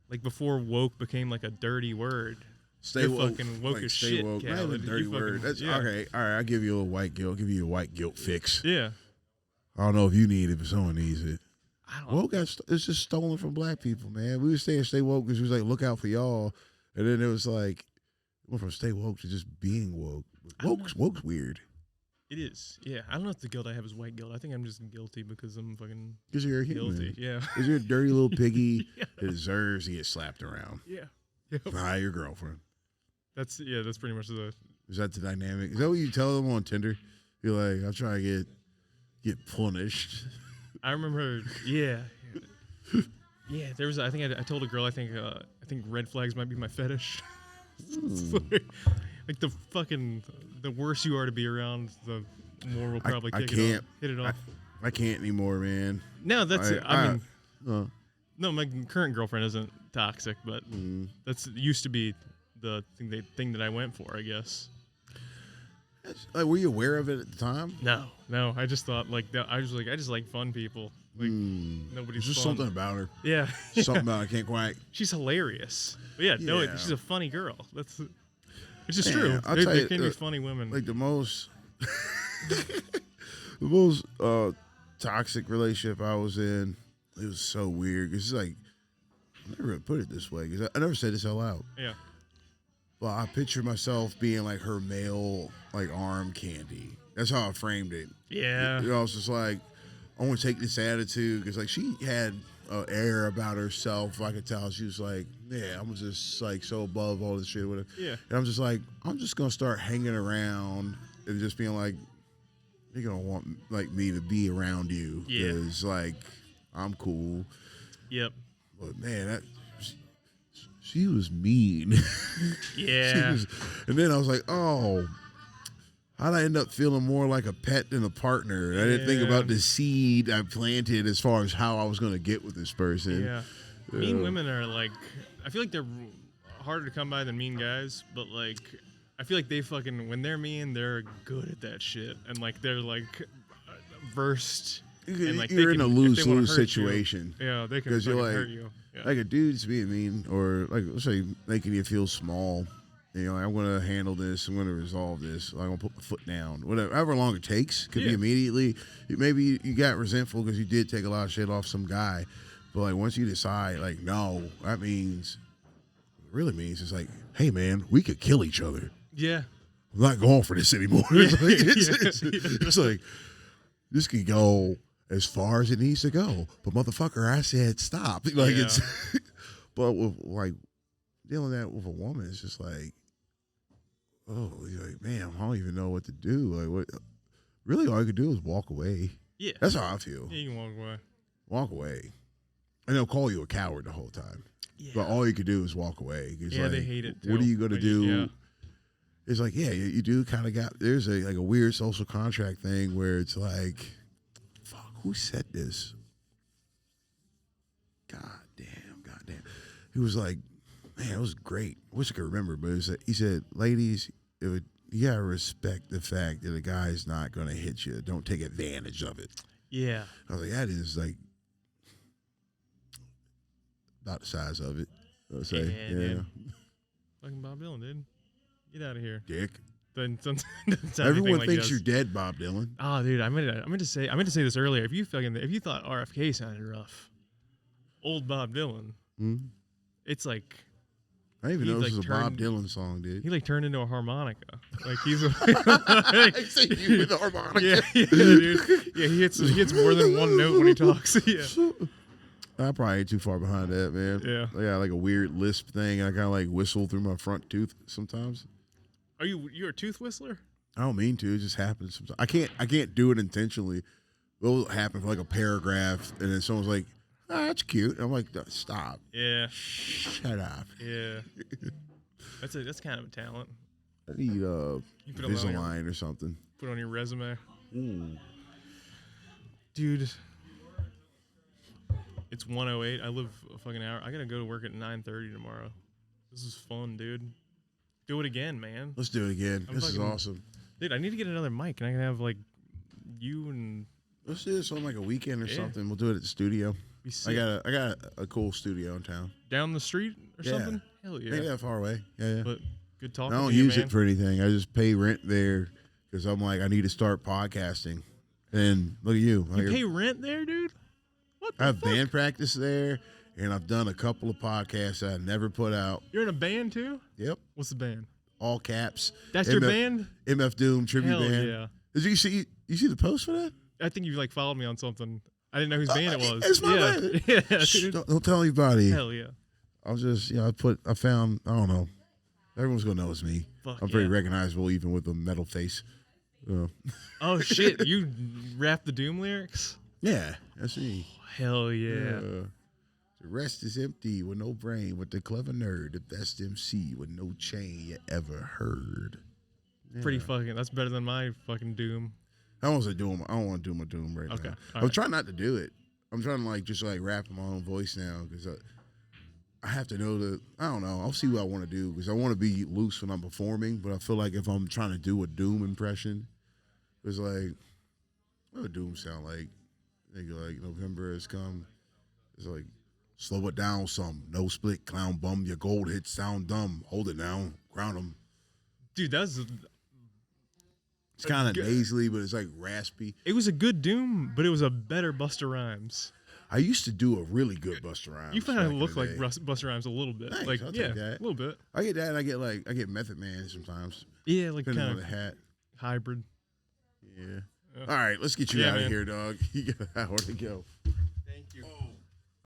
like before woke became like a dirty word. Stay woke. Fucking woke as shit. Woke. Not even a dirty word. That's okay. All right, I'll give you a white guilt. I'll give you a white guilt fix. Yeah. I don't know if you need it, but someone needs it. I don't know. Woke it's just stolen from black people, man. We were saying stay woke because we was like, look out for y'all. And then it was like, went from stay woke to just being woke. Woke's weird. It is. Yeah. I don't know if the guilt I have is white guilt. I think I'm just guilty because I'm fucking because you're a human. Guilty. Yeah. Because you're a dirty little piggy that deserves to get slapped around. Yeah. Yep. By your girlfriend. That's pretty much the. Is that the dynamic? Is that what you tell them on Tinder? You're like, I'm trying to get punished. I remember. Yeah. Yeah. There was. I think I told a girl. I think red flags might be my fetish. Like the worse you are to be around, the more we'll probably hit it off. I can't anymore, man. No, that's it. I mean, no, my current girlfriend isn't toxic, but that's used to be the thing that I went for, I guess. Were you aware of it at the time? No. I just thought I just like fun people. Like nobody's. There's just something about her. Yeah. Something about her. I can't quite. She's hilarious. But yeah. She's a funny girl. Which is true. I'll tell you, there can be funny women. Like the most toxic relationship I was in, it was so weird. It's like, I never put it this way because I never said this out loud. Yeah. Well, I picture myself being like her male, like arm candy. That's how I framed it. Yeah. I was just like, I want to take this attitude because like she had an air about herself. I could tell she was like, yeah, I'm just like so above all this shit. Whatever. Yeah. And I'm just like, I'm just gonna start hanging around and just being like, you're gonna want like me to be around you because like I'm cool. Yep. But man, she was mean. Yeah. And then I was like, oh, how'd I end up feeling more like a pet than a partner? I didn't think about the seed I planted as far as how I was going to get with this person. Yeah. Mean women are like, I feel like they're harder to come by than mean guys, but like, I feel like they fucking, when they're mean, they're good at that shit. And like, they're like versed. And like, you're in a lose-lose situation. Yeah, they can fucking hurt you. Yeah. Like a dude's being mean or like, let's say, making you feel small. You know, I'm going to handle this. I'm going to resolve this. I'm going to put my foot down. Whatever, however long it takes. Could be immediately. Maybe you got resentful because you did take a lot of shit off some guy. But like once you decide, like, no, that means, what it really means is like, hey, man, we could kill each other. Yeah. I'm not going for this anymore. It's like, this could go as far as it needs to go. But motherfucker, I said stop. Like it's, but with like dealing that with a woman, it's just like, oh, you're like, man, I don't even know what to do. Like, what? Really, all you could do is walk away. Yeah, that's how I feel. Yeah, you can walk away. Walk away, and they'll call you a coward the whole time. but all you could do is walk away. Yeah, like, they hate it too. What are you gonna do? Yeah. It's like, yeah, you do kind of got. There's a weird social contract thing where it's like, fuck, who said this? God damn. He was like, man, it was great. I wish I could remember, but he said, ladies, you gotta respect the fact that a guy's not gonna hit you. Don't take advantage of it. Yeah. I was like, that is like about the size of it. I'll say, yeah. Dude. Fucking Bob Dylan, dude. Get out of here, Dick. Everyone like thinks you're dead, Bob Dylan. Oh, dude, I meant to say this earlier. If you thought RFK sounded rough, old Bob Dylan, it's like. I didn't even know this was a Bob Dylan song, dude. He like turned into a harmonica. Like he's I see you with a harmonica. Yeah, dude. Yeah, he hits more than one note when he talks. Yeah. I probably ain't too far behind that, man. Yeah. I got like a weird lisp thing, and I kind of like whistle through my front tooth sometimes. Are you're a tooth whistler? I don't mean to. It just happens sometimes. I can't do it intentionally. It'll happen for like a paragraph, and then someone's like, "Oh, that's cute." And I'm like, "Stop." Yeah. Shut up. Yeah. That's kind of a talent. I need Invisalign or something. Put it on your resume. Ooh. Dude. It's 1:08. I live a fucking hour. I gotta go to work at 9:30 tomorrow. This is fun, dude. Do it again, man. Let's do it again. This is awesome. Dude, I need to get another mic, and I can have like you and. Let's do this on like a weekend or something. We'll do it at the studio. I got a cool studio in town. Down the street or something? Hell yeah. Ain't that far away. Yeah. But good talking. I don't use it for anything. I just pay rent there because I'm like, I need to start podcasting. And look at you. You pay rent there, dude? What the I have fuck? band practice there, and I've done a couple of podcasts that I never put out. You're in a band too? Yep. What's the band? All caps. That's your band? MF Doom tribute Hell band. Yeah. Did you see the post for that? I think you like followed me on something. I didn't know whose band it was. It's my band. Yeah. Shh, don't tell anybody. Hell yeah. I'll just, I don't know. Everyone's gonna know it's me. I'm pretty recognizable even with a metal face. Oh shit! You rap the Doom lyrics? Yeah, that's me. Hell yeah. The rest is empty with no brain, with the clever nerd, the best MC with no chain you ever heard. Yeah. Pretty fucking. That's better than my fucking Doom. I don't want to do my Doom right now. I'm trying not to do it. I'm trying to just rap in my own voice now because I have to know that, I don't know. I'll see what I want to do because I want to be loose when I'm performing, but I feel like if I'm trying to do a Doom impression, it's like, what would Doom sound like? They go like, November has come. It's like, slow it down some. No split, clown bum. Your gold hits sound dumb. Hold it down. Ground them. Dude, that's... It's kind of nasally, but it's like raspy. It was a good Doom, but it was a better Busta Rhymes. I used to do a really good Busta Rhymes. You kind of look like Busta Rhymes a little bit. Thanks, like, I'll take that. A little bit. I get that, and I get Method Man sometimes. Yeah, like depending kind on the hat. Hybrid. Yeah. All right, let's get you out of here, dog. You got an hour to go.